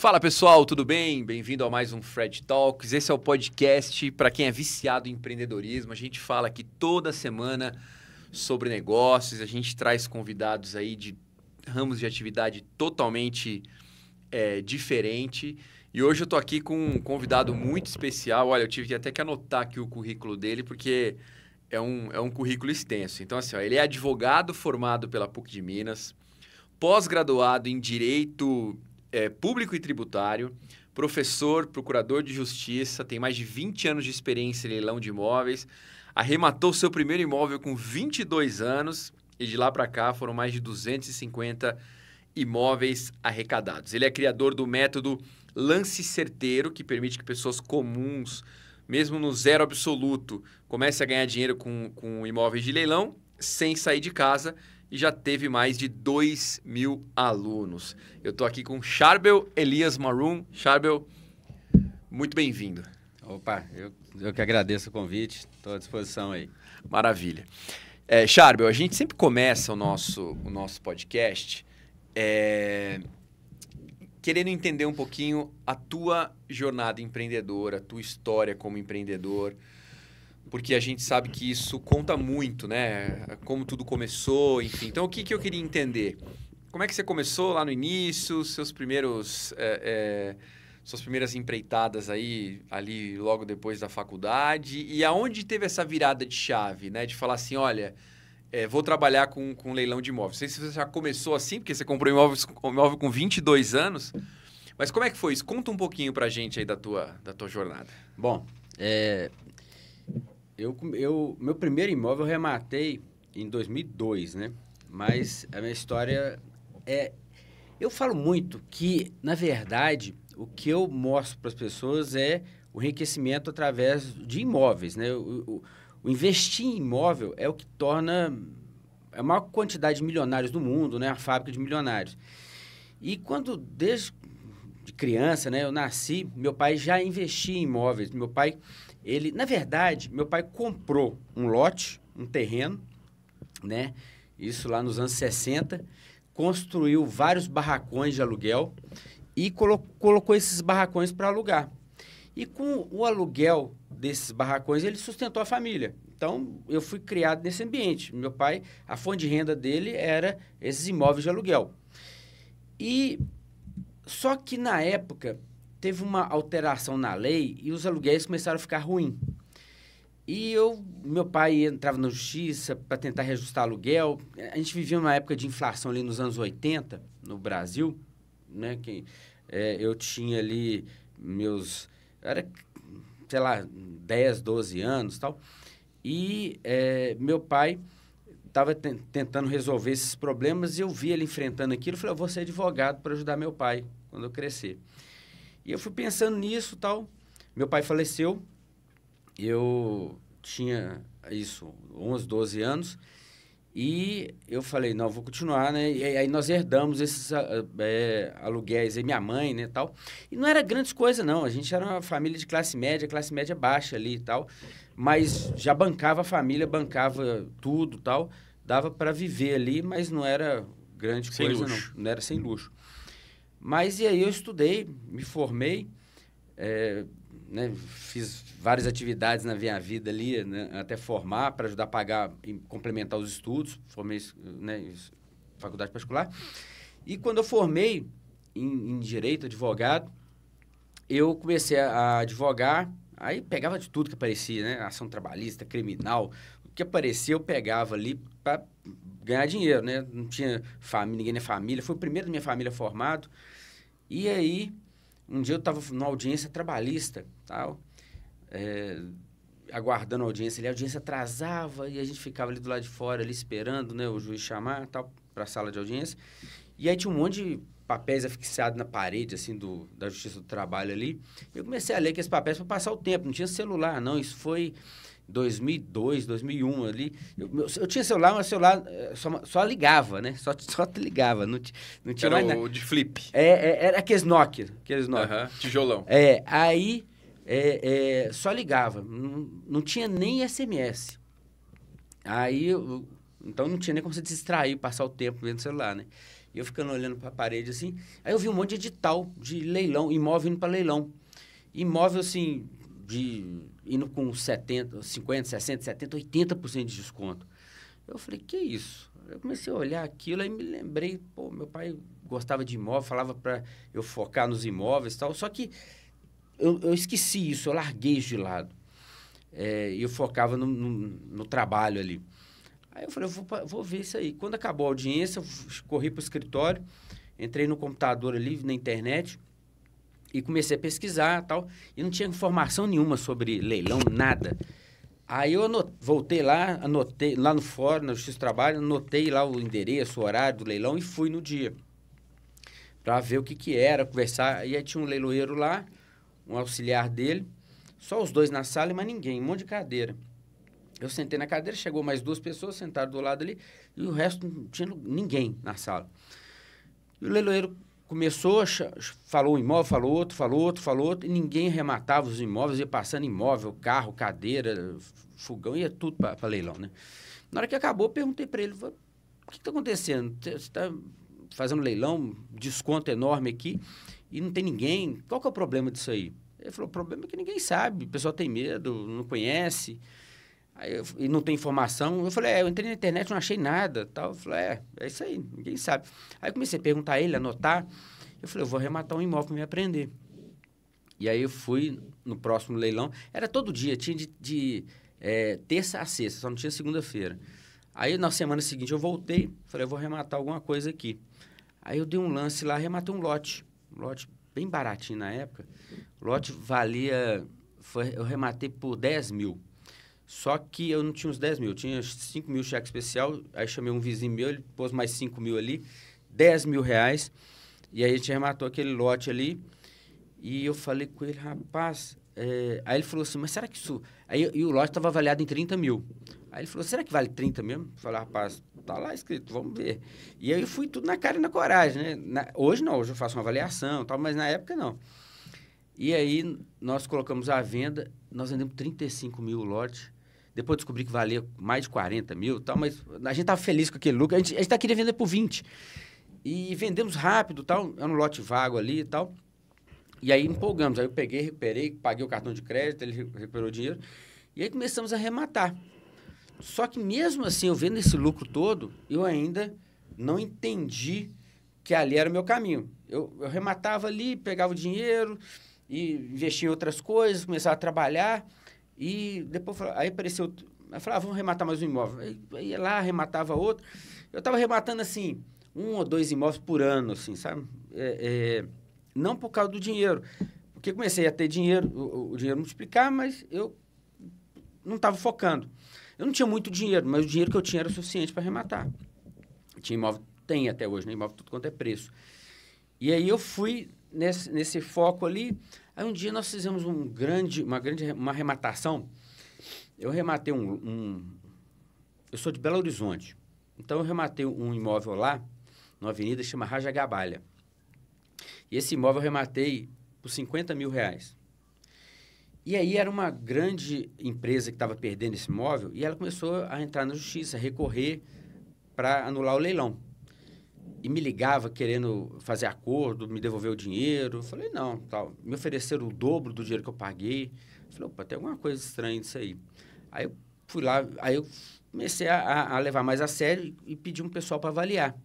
Fala pessoal, tudo bem? Bem-vindo a mais um Fred Talks. Esse é o podcast para quem é viciado em empreendedorismo. A gente fala aqui toda semana sobre negócios, a gente traz convidados aí de ramos de atividade totalmente diferente. E hoje eu tô aqui com um convidado muito especial. Olha, eu tive até que anotar aqui o currículo dele, porque é um currículo extenso. Então, assim, ó, ele é advogado formado pela PUC de Minas, pós-graduado em Direito Público e Tributário, professor, procurador de justiça, tem mais de 20 anos de experiência em leilão de imóveis, arrematou seu primeiro imóvel com 22 anos e de lá para cá foram mais de 250 imóveis arrecadados. Ele é criador do método Lance Certeiro, que permite que pessoas comuns, mesmo no zero absoluto, comecem a ganhar dinheiro com imóveis de leilão sem sair de casa, e já teve mais de 2.000 alunos. Eu estou aqui com Charbel Elias Maroun. Charbel, muito bem-vindo. Opa, eu que agradeço o convite, estou à disposição aí. Maravilha. Charbel, a gente sempre começa o nosso podcast querendo entender um pouquinho a tua jornada empreendedora, a tua história como empreendedor, porque a gente sabe que isso conta muito, né? Como tudo começou, enfim. Então, o que eu queria entender? Como é que você começou lá no início, suas primeiras empreitadas aí, ali logo depois da faculdade, e aonde teve essa virada de chave, né? De falar assim, olha, vou trabalhar com leilão de imóveis. Não sei se você já começou assim, porque você comprou imóvel com 22 anos, mas como é que foi isso? Conta um pouquinho pra gente aí da tua jornada. Bom, meu primeiro imóvel eu rematei em 2002, né? Mas a minha história eu falo muito que, na verdade, o que eu mostro para as pessoas é o enriquecimento através de imóveis, né? O investir em imóvel é o que torna a maior quantidade de milionários do mundo, né? A fábrica de milionários. E desde criança, né? Eu nasci, meu pai já investia em imóveis. Meu pai comprou um lote, um terreno, né? Isso lá nos anos 60, construiu vários barracões de aluguel e colocou esses barracões para alugar. E com o aluguel desses barracões, ele sustentou a família. Então, eu fui criado nesse ambiente. Meu pai, a fonte de renda dele era esses imóveis de aluguel. Só que, na época, teve uma alteração na lei e os aluguéis começaram a ficar ruins. E meu pai entrava na justiça para tentar reajustar aluguel. A gente vivia uma época de inflação ali nos anos 80, no Brasil, né? Eu tinha ali sei lá, 10, 12 anos e tal. E meu pai estava tentando resolver esses problemas e eu vi ele enfrentando aquilo. Eu falei, eu vou ser advogado para ajudar meu pai quando eu crescer. E eu fui pensando nisso e tal. Meu pai faleceu. Eu tinha 11, 12 anos. E eu falei, não, vou continuar, né? E aí nós herdamos esses aluguéis aí, minha mãe, né, tal. E não era grandes coisas, não. A gente era uma família de classe média baixa ali e tal. Mas já bancava a família, bancava tudo e tal. Dava para viver ali, mas não era grande coisa, não. Não era sem luxo. Mas e aí eu estudei, me formei, né, fiz várias atividades na minha vida ali, né, até formar, para ajudar a pagar e complementar os estudos. Formei, né, em faculdade particular. E quando eu formei em Direito, advogado, eu comecei a advogar, aí pegava de tudo que aparecia, né? Ação trabalhista, criminal, o que aparecia eu pegava ali para ganhar dinheiro, né? Não tinha família, ninguém na família, fui o primeiro da minha família formado. E aí, um dia eu estava numa audiência trabalhista, tal, aguardando a audiência ali, a audiência atrasava e a gente ficava ali do lado de fora, ali esperando, né, o juiz chamar, tal, para a sala de audiência. E aí tinha um monte de papéis afixados na parede, assim, da Justiça do Trabalho ali. Eu comecei a ler aqueles papéis para passar o tempo, não tinha celular, não, isso foi 2002, 2001 ali. Eu tinha celular, mas o celular só ligava, né? Só ligava, não tinha mais nada. O de flip. Era aqueles Nokia. Tijolão. Aí só ligava, não tinha nem SMS. Aí, então não tinha nem como você distrair, passar o tempo vendo o celular, né? E eu ficando olhando para a parede assim, aí eu vi um monte de edital de leilão, imóvel indo para leilão. Imóvel, assim, indo com 70, 50, 60, 70, 80% de desconto. Eu falei, que isso? Eu comecei a olhar aquilo, aí me lembrei, pô, meu pai gostava de imóvel, falava para eu focar nos imóveis e tal, só que eu esqueci isso, eu larguei isso de lado. E eu focava no trabalho ali. Aí eu falei, eu vou ver isso aí. Quando acabou a audiência, eu corri para o escritório, entrei no computador ali, na internet, e comecei a pesquisar e tal, e não tinha informação nenhuma sobre leilão, nada. Aí eu voltei lá, anotei lá no fórum, no Justiça do Trabalho, anotei lá o endereço, o horário do leilão e fui no dia para ver o que era, conversar. E aí tinha um leiloeiro lá, um auxiliar dele, só os dois na sala e mais ninguém, um monte de cadeira. Eu sentei na cadeira, chegou mais 2 pessoas, sentaram do lado ali, e o resto não tinha ninguém na sala. E o leiloeiro começou, falou um imóvel, falou outro, e ninguém rematava os imóveis, ia passando imóvel, carro, cadeira, fogão, ia tudo para leilão, né? Na hora que acabou, eu perguntei para ele, o que está acontecendo? Você está fazendo leilão, desconto enorme aqui, e não tem ninguém, qual que é o problema disso aí? Ele falou, o problema é que ninguém sabe, o pessoal tem medo, não conhece, e não tem informação. Eu falei, eu entrei na internet, não achei nada, tal. Eu falei, é isso aí, ninguém sabe. Aí eu comecei a perguntar a ele, anotar. Eu falei, eu vou arrematar um imóvel para me aprender. E aí eu fui no próximo leilão. Era todo dia, tinha de terça a sexta, só não tinha segunda-feira. Aí na semana seguinte eu voltei, falei, eu vou arrematar alguma coisa aqui. Aí eu dei um lance lá, arrematei um lote bem baratinho na época. O lote valia, eu arrematei por 10 mil. Só que eu não tinha uns 10 mil, eu tinha 5 mil cheque especial, aí chamei um vizinho meu, ele pôs mais 5 mil ali, 10 mil reais, e aí a gente arrematou aquele lote ali, e eu falei com ele, rapaz, aí ele falou assim, mas será que isso... E o lote estava avaliado em 30 mil. Aí ele falou, será que vale 30 mesmo? Eu falei, rapaz, tá lá escrito, vamos ver. E aí eu fui tudo na cara e na coragem, né? Hoje não, hoje eu faço uma avaliação e tal, mas na época não. E aí nós colocamos à venda, nós vendemos 35 mil o lote. Depois descobri que valia mais de 40 mil e tal, mas a gente estava feliz com aquele lucro. A gente queria vender por 20. E vendemos rápido tal, era um lote vago ali e tal. E aí empolgamos. Aí eu peguei, recuperei, paguei o cartão de crédito, ele recuperou o dinheiro. E aí começamos a arrematar. Só que mesmo assim, eu vendo esse lucro todo, eu ainda não entendi que ali era o meu caminho. Eu arrematava ali, pegava o dinheiro e investia em outras coisas, começava a trabalhar. E depois, aí apareceu, eu falava, vamos arrematar mais um imóvel. Aí ia lá, arrematava outro. Eu estava arrematando, assim, 1 ou 2 imóveis por ano, assim, sabe? Não por causa do dinheiro. Porque comecei a ter dinheiro, o dinheiro multiplicar, mas eu não estava focando. Eu não tinha muito dinheiro, mas o dinheiro que eu tinha era o suficiente para arrematar. Tinha imóvel, tem até hoje, né? Imóvel tudo quanto é preço. E aí eu fui nesse foco ali. Aí um dia nós fizemos uma arrematação. Eu rematei eu sou de Belo Horizonte. Então eu rematei um imóvel lá, numa avenida que chama Raja Gabalha. E esse imóvel eu rematei por 50 mil reais. E aí era uma grande empresa que estava perdendo esse imóvel e ela começou a entrar na justiça, a recorrer para anular o leilão. E me ligava querendo fazer acordo, me devolver o dinheiro. Eu falei, não, tal. Me ofereceram o dobro do dinheiro que eu paguei. Eu falei, opa, tem alguma coisa estranha nisso aí. Aí eu fui lá, aí eu comecei a levar mais a sério e pedi um pessoal para avaliar.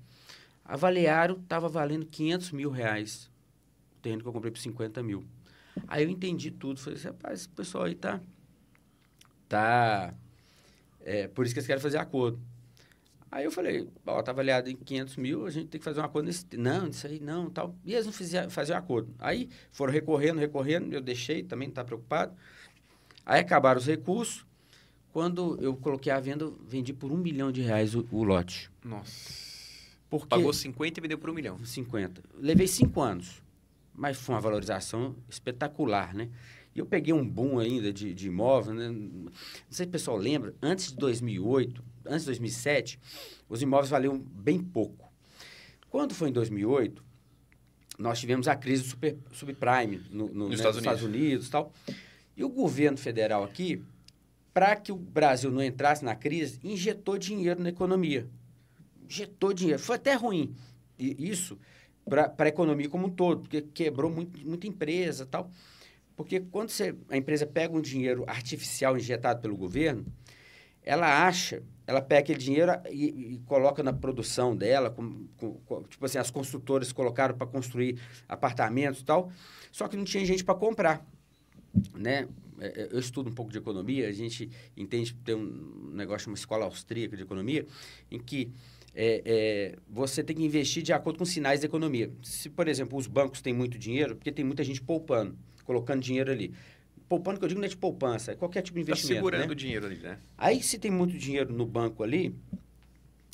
Avaliaram, estava valendo 500 mil reais. O terreno que eu comprei por 50 mil. Aí eu entendi tudo. Falei assim, rapaz, esse pessoal aí tá por isso que eles querem fazer acordo. Aí eu falei, tá avaliado em 500 mil, a gente tem que fazer um acordo nesse... Não, isso aí não, tal. E eles não faziam acordo. Aí foram recorrendo, eu deixei, também não estava preocupado. Aí acabaram os recursos. Quando eu coloquei a venda, eu vendi por R$1 milhão o lote. Nossa. Porque... Pagou 50 e vendeu por 1 milhão. 50. Levei 5 anos, mas foi uma valorização espetacular, né? E eu peguei um boom ainda de imóvel, né? Não sei se o pessoal lembra, antes de 2008, antes de 2007, os imóveis valiam bem pouco. Quando foi em 2008, nós tivemos a crise subprime nos Estados Unidos e tal. E o governo federal aqui, para que o Brasil não entrasse na crise, injetou dinheiro na economia. Injetou dinheiro. Foi até ruim isso para a economia como um todo, porque quebrou muita empresa e tal. Porque quando a empresa pega um dinheiro artificial injetado pelo governo, ela pega aquele dinheiro e coloca na produção dela, tipo assim, as construtoras colocaram para construir apartamentos e tal, só que não tinha gente para comprar, né? Eu estudo um pouco de economia, a gente entende, tem um negócio, uma escola austríaca de economia, em que você tem que investir de acordo com os sinais da economia. Se, por exemplo, os bancos têm muito dinheiro, porque tem muita gente poupando, colocando dinheiro ali. Poupando, que eu digo, não é de poupança, é qualquer tipo de investimento. Está segurando né? o dinheiro ali, né? Aí, se tem muito dinheiro no banco ali,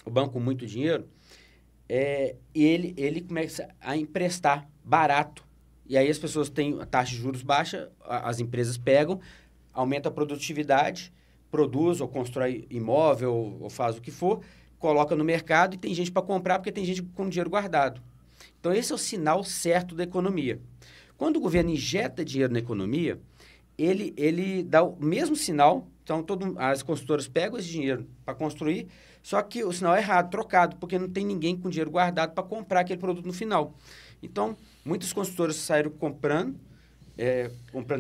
o banco com muito dinheiro, ele começa a emprestar barato. E aí as pessoas têm a taxa de juros baixa, as empresas pegam, aumenta a produtividade, produz ou constrói imóvel ou faz o que for, coloca no mercado e tem gente para comprar porque tem gente com dinheiro guardado. Então, esse é o sinal certo da economia. Quando o governo injeta dinheiro na economia, ele dá o mesmo sinal, então as construtoras pegam esse dinheiro para construir, só que o sinal é errado, trocado, porque não tem ninguém com dinheiro guardado para comprar aquele produto no final. Então, muitas construtoras saíram comprando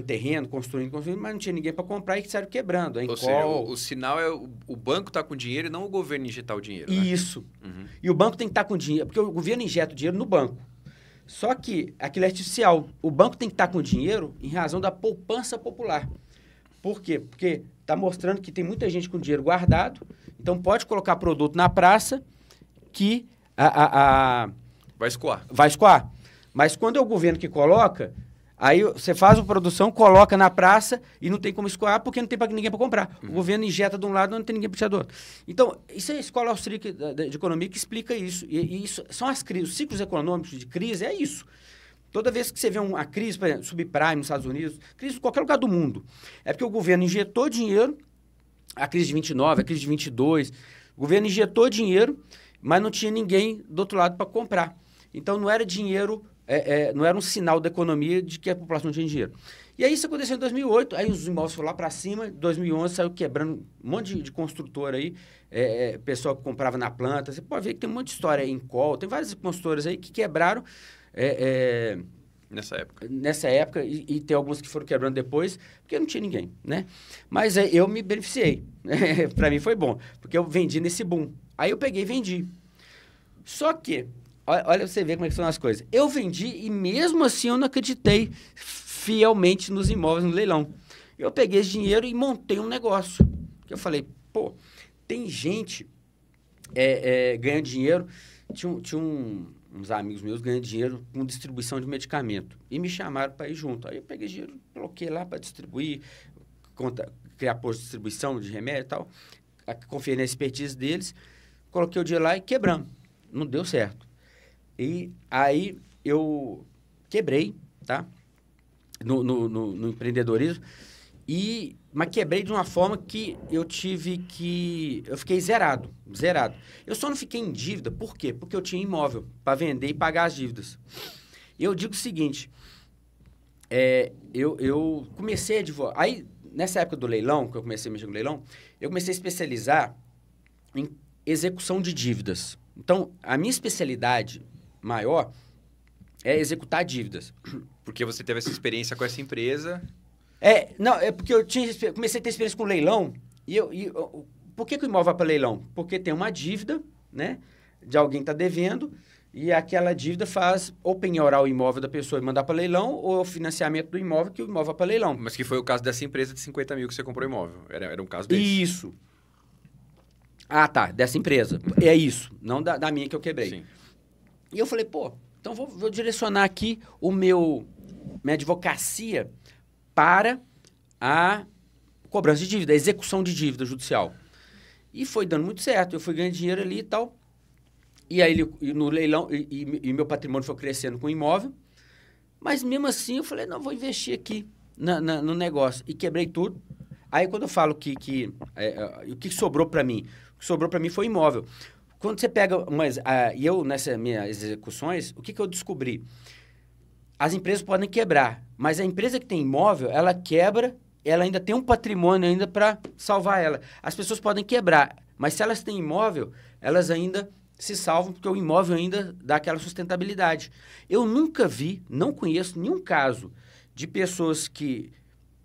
terreno, construindo, mas não tinha ninguém para comprar e saíram quebrando. Ou seja, o sinal é o banco está com dinheiro e não o governo injetar o dinheiro. Né? Isso. Uhum. E o banco tem que estar com dinheiro, porque o governo injeta o dinheiro no banco. Só que aquilo é artificial. O banco tem que estar com dinheiro em razão da poupança popular. Por quê? Porque está mostrando que tem muita gente com dinheiro guardado, então pode colocar produto na praça que vai escoar. Vai escoar. Mas quando é o governo que coloca, aí você faz a produção, coloca na praça e não tem como escoar porque não tem ninguém para comprar. Uhum. O governo injeta de um lado, não tem ninguém para tirar do outro. Então, isso é a escola austríaca de economia que explica isso. E isso são as crises. Os ciclos econômicos de crise é isso. Toda vez que você vê uma crise, por exemplo, subprime nos Estados Unidos, crise em qualquer lugar do mundo, é porque o governo injetou dinheiro, a crise de 29, a crise de 22, o governo injetou dinheiro, mas não tinha ninguém do outro lado para comprar. Então, não era dinheiro... não era um sinal da economia de que a população não tinha dinheiro. E aí isso aconteceu em 2008, aí os imóveis foram lá para cima, em 2011 saiu quebrando um monte de construtora aí, pessoal que comprava na planta, você pode ver que tem um monte de história aí em Call, tem várias construtoras aí que quebraram nessa época e tem algumas que foram quebrando depois, porque não tinha ninguém, né? Mas eu me beneficiei, para mim foi bom, porque eu vendi nesse boom. Aí eu peguei e vendi. Só que olha você ver como é que são as coisas. Eu vendi e mesmo assim eu não acreditei fielmente nos imóveis no leilão. Eu peguei esse dinheiro e montei um negócio. Eu falei, pô, tem gente ganhando dinheiro. Tinha uns amigos meus ganhando dinheiro com distribuição de medicamento. E me chamaram para ir junto. Aí eu peguei dinheiro, coloquei lá para distribuir, criar posto de distribuição de remédio e tal. Confiei na expertise deles, coloquei o dinheiro lá e quebramos. Não deu certo. E aí eu quebrei, tá? No empreendedorismo. Mas quebrei de uma forma que eu fiquei zerado. Eu só não fiquei em dívida, por quê? Porque eu tinha imóvel para vender e pagar as dívidas. Eu digo o seguinte, eu comecei a advogar. Aí, nessa época do leilão, que eu comecei a mexer com leilão, eu comecei a especializar em execução de dívidas. Então, a minha especialidade maior é executar dívidas. Porque você teve essa experiência com essa empresa? Não, é porque eu comecei a ter experiência com leilão. Por que o imóvel vai para leilão? Porque tem uma dívida, né? De alguém que está devendo, e aquela dívida faz ou penhorar o imóvel da pessoa e mandar para leilão, ou o financiamento do imóvel, que o imóvel vai para leilão. Mas que foi o caso dessa empresa de 50 mil que você comprou o imóvel. Era um caso desse. Isso. Ah, tá. Dessa empresa. É isso. Não da minha que eu quebrei. Sim. E eu falei, pô, então vou direcionar aqui minha advocacia para a cobrança de dívida, a execução de dívida judicial. E foi dando muito certo. Eu fui ganhando dinheiro ali e tal. E aí, no leilão, e meu patrimônio foi crescendo com o imóvel. Mas mesmo assim, eu falei, não, vou investir aqui no negócio. E quebrei tudo. Aí, quando eu falo o que sobrou para mim? O que sobrou para mim foi imóvel. Quando você pega... E eu, nessas minhas execuções, o que eu descobri? As empresas podem quebrar, mas a empresa que tem imóvel, ela quebra, ela ainda tem um patrimônio ainda para salvar ela. As pessoas podem quebrar, mas se elas têm imóvel, elas ainda se salvam porque o imóvel ainda dá aquela sustentabilidade. Eu nunca vi, não conheço nenhum caso de pessoas que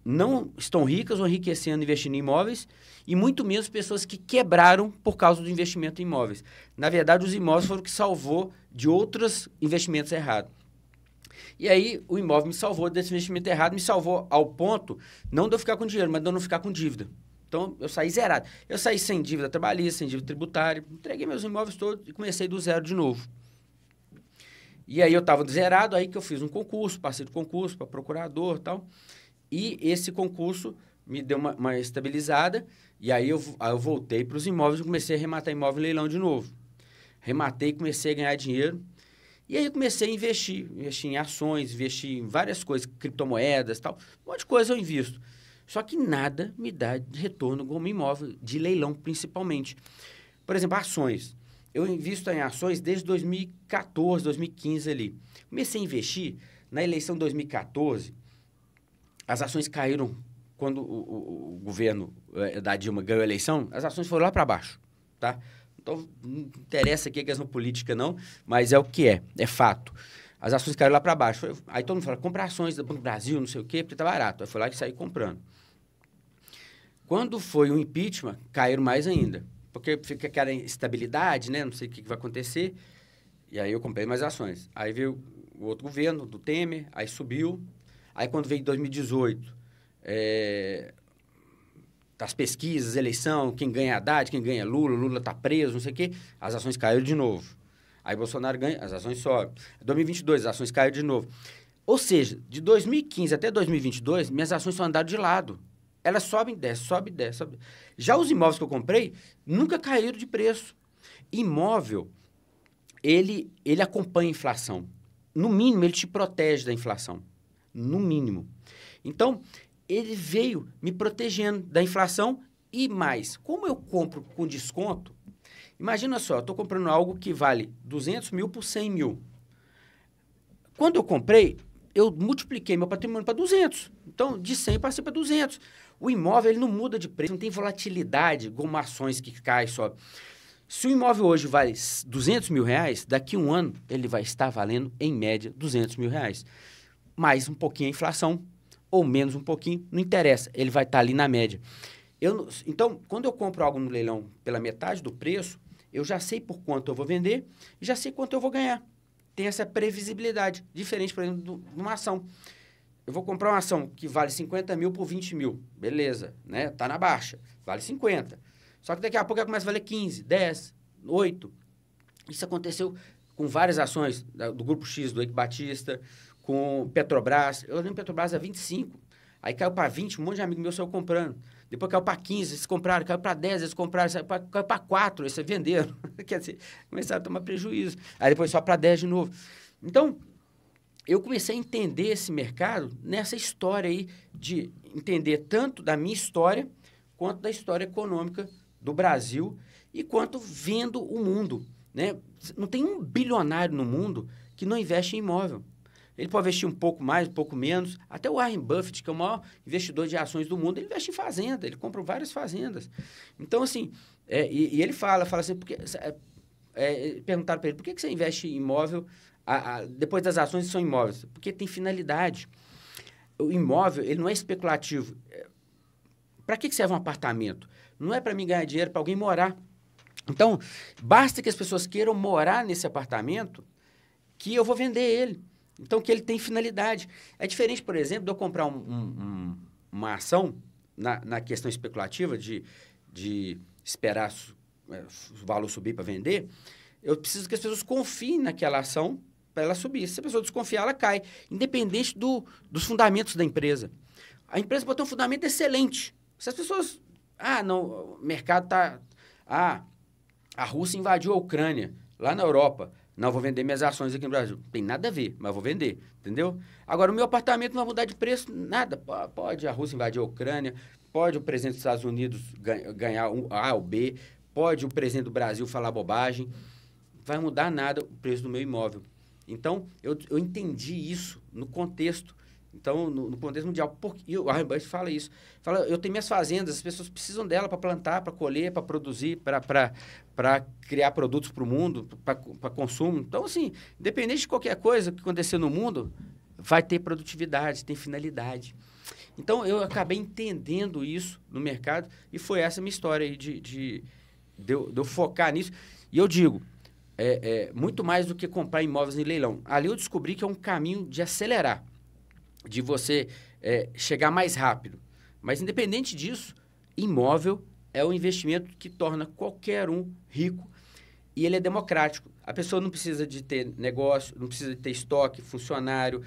não estão ricas ou enriquecendo investindo em imóveis e muito menos pessoas que quebraram por causa do investimento em imóveis. Na verdade, os imóveis foram o que salvou de outros investimentos errados. E aí, o imóvel me salvou desse investimento errado, me salvou ao ponto, não de eu ficar com dinheiro, mas de eu não ficar com dívida. Então, eu saí zerado. Eu saí sem dívida trabalhista, sem dívida tributária, entreguei meus imóveis todos e comecei do zero de novo. E aí, eu estava zerado, aí que eu fiz um concurso, passei de concurso para procurador e tal. E esse concurso me deu uma estabilizada, e aí eu voltei para os imóveis e comecei a arrematar imóvel em leilão de novo. Rematei, comecei a ganhar dinheiro. E aí eu comecei a investir em ações, investir em várias coisas, criptomoedas e tal. Um monte de coisa eu invisto. Só que nada me dá retorno como imóvel, de leilão principalmente. Por exemplo, ações. Eu invisto em ações desde 2014, 2015 ali. Comecei a investir na eleição de 2014. As ações caíram quando o governo da Dilma ganhou a eleição, as ações foram lá para baixo, tá? Então, não interessa aqui a questão política, não, mas é o que é fato. As ações caíram lá para baixo. Aí todo mundo fala, compra ações do Banco do Brasil, não sei o quê, porque tá barato. Aí foi lá que saí comprando. Quando foi o impeachment, caíram mais ainda, porque fica aquela instabilidade, né? Não sei o que vai acontecer, e aí eu comprei mais ações. Aí veio o outro governo, do Temer, aí subiu. Aí, quando veio em 2018, as pesquisas, eleição, quem ganha Haddad, quem ganha Lula está preso, não sei o quê, as ações caíram de novo. Aí, Bolsonaro ganha, as ações sobem. Em 2022, as ações caíram de novo. Ou seja, de 2015 até 2022, minhas ações só andaram de lado. Elas sobem, descem, sobem, descem. Sobe. Já os imóveis que eu comprei, nunca caíram de preço. Imóvel, ele acompanha a inflação. No mínimo, ele te protege da inflação. No mínimo. Então, ele veio me protegendo da inflação e mais. Como eu compro com desconto, imagina só, eu estou comprando algo que vale 200 mil por 100 mil. Quando eu comprei, eu multipliquei meu patrimônio para 200. Então, de 100 passei para 200. O imóvel ele não muda de preço, não tem volatilidade, como ações que caem e sobem. Se o imóvel hoje vale 200 mil reais, daqui a um ano ele vai estar valendo, em média, 200 mil reais. Mais um pouquinho a inflação, ou menos um pouquinho, não interessa, ele vai estar ali na média. Então, quando eu compro algo no leilão pela metade do preço, eu já sei por quanto eu vou vender e já sei quanto eu vou ganhar. Tem essa previsibilidade, diferente, por exemplo, de uma ação. Eu vou comprar uma ação que vale 50 mil por 20 mil, beleza, né? Tá na baixa, vale 50. Só que daqui a pouco ela começa a valer 15, 10, 8. Isso aconteceu com várias ações do Grupo X, do Eike Batista, com Petrobras. Eu lembro Petrobras a 25. Aí caiu para 20, um monte de amigo meu saiu comprando. Depois caiu para 15, eles compraram. Caiu para 10, eles compraram. Caiu para 4, eles venderam. Quer dizer, começaram a tomar prejuízo. Aí depois só para 10 de novo. Então, eu comecei a entender esse mercado nessa história aí de entender tanto da minha história quanto da história econômica do Brasil e quanto vendo o mundo, né? Não tem um bilionário no mundo que não investe em imóvel. Ele pode investir um pouco mais, um pouco menos. Até o Warren Buffett, que é o maior investidor de ações do mundo, ele investe em fazenda, ele compra várias fazendas. Então, assim, e ele fala assim, porque, perguntaram para ele, por que você investe em imóvel, depois das ações são imóveis? Porque tem finalidade. O imóvel, ele não é especulativo. Para que serve um apartamento? Não é para mim ganhar dinheiro, para alguém morar. Então, basta que as pessoas queiram morar nesse apartamento que eu vou vender ele. Então, que ele tem finalidade. É diferente, por exemplo, de eu comprar uma ação na questão especulativa de esperar o valor subir para vender. Eu preciso que as pessoas confiem naquela ação para ela subir. Se a pessoa desconfiar, ela cai, independente dos fundamentos da empresa. A empresa pode ter um fundamento excelente. Se as pessoas... não, o mercado está... a Rússia invadiu a Ucrânia, lá na Europa. Não, vou vender minhas ações aqui no Brasil. Tem nada a ver, mas vou vender, entendeu? Agora, o meu apartamento não vai mudar de preço, nada. Pode a Rússia invadir a Ucrânia, pode o presidente dos Estados Unidos ganhar um A ou B, pode o presidente do Brasil falar bobagem. Vai mudar nada o preço do meu imóvel. Então, eu entendi isso no contexto Então, no contexto mundial, e o Warren Buffett fala isso. Fala, eu tenho minhas fazendas, as pessoas precisam dela para plantar, para colher, para produzir, para criar produtos para o mundo, para consumo. Então, assim, independente de qualquer coisa que acontecer no mundo, vai ter produtividade, tem finalidade. Então, eu acabei entendendo isso no mercado e foi essa minha história aí de eu focar nisso. E eu digo, muito mais do que comprar imóveis em leilão. Ali eu descobri que é um caminho de acelerar, de você chegar mais rápido. Mas, independente disso, imóvel é um investimento que torna qualquer um rico e ele é democrático. A pessoa não precisa de ter negócio, não precisa de ter estoque, funcionário,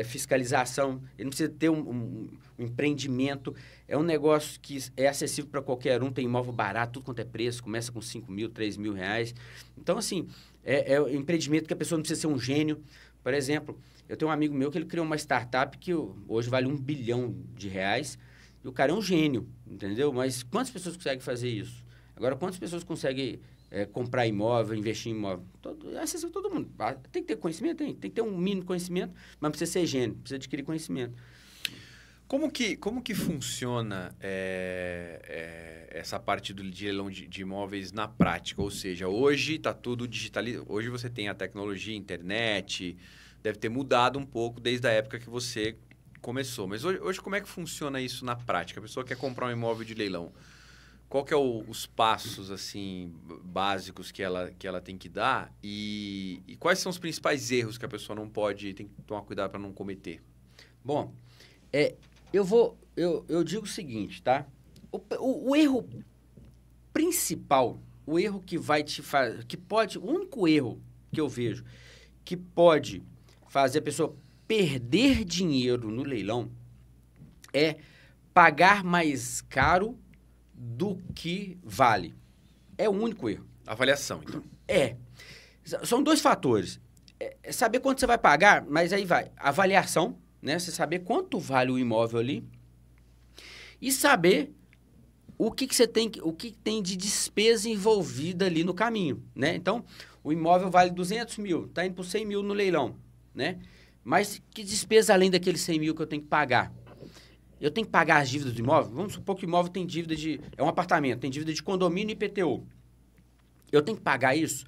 fiscalização, ele não precisa ter um empreendimento. É um negócio que é acessível para qualquer um, tem imóvel barato, tudo quanto é preço, começa com 5 mil, 3 mil reais. Então, assim, é um empreendimento que a pessoa não precisa ser um gênio. Por exemplo, eu tenho um amigo meu que ele criou uma startup que hoje vale R$1 bilhão, e o cara é um gênio, entendeu? Mas quantas pessoas conseguem fazer isso? Agora, quantas pessoas conseguem comprar imóvel, investir em imóvel? Acessível todo mundo. Tem que ter conhecimento? Tem que ter um mínimo conhecimento, mas não precisa ser gênio, precisa adquirir conhecimento. Como que funciona essa parte de leilão de imóveis na prática? Ou seja, hoje está tudo digitalizado. Hoje você tem a tecnologia, internet, deve ter mudado um pouco desde a época que você começou. Mas hoje como é que funciona isso na prática? A pessoa quer comprar um imóvel de leilão. Qual que é os passos assim básicos que ela tem que dar e quais são os principais erros que a pessoa tem que tomar cuidado para não cometer? Bom, eu digo o seguinte, tá? O erro principal, o erro que vai te fazer, o único erro que eu vejo que pode fazer a pessoa perder dinheiro no leilão é pagar mais caro do que vale. É o único erro. Avaliação, então. São dois fatores. Saber quanto você vai pagar, mas aí vai. Avaliação, né? Você saber quanto vale o imóvel ali e saber o que tem de despesa envolvida ali no caminho, né? Então, o imóvel vale 200 mil, está indo por 100 mil no leilão, né? Mas que despesa além daqueles 100 mil que eu tenho que pagar? Eu tenho que pagar as dívidas do imóvel? Vamos supor que o imóvel tem dívida é um apartamento, tem dívida de condomínio e IPTU. Eu tenho que pagar isso?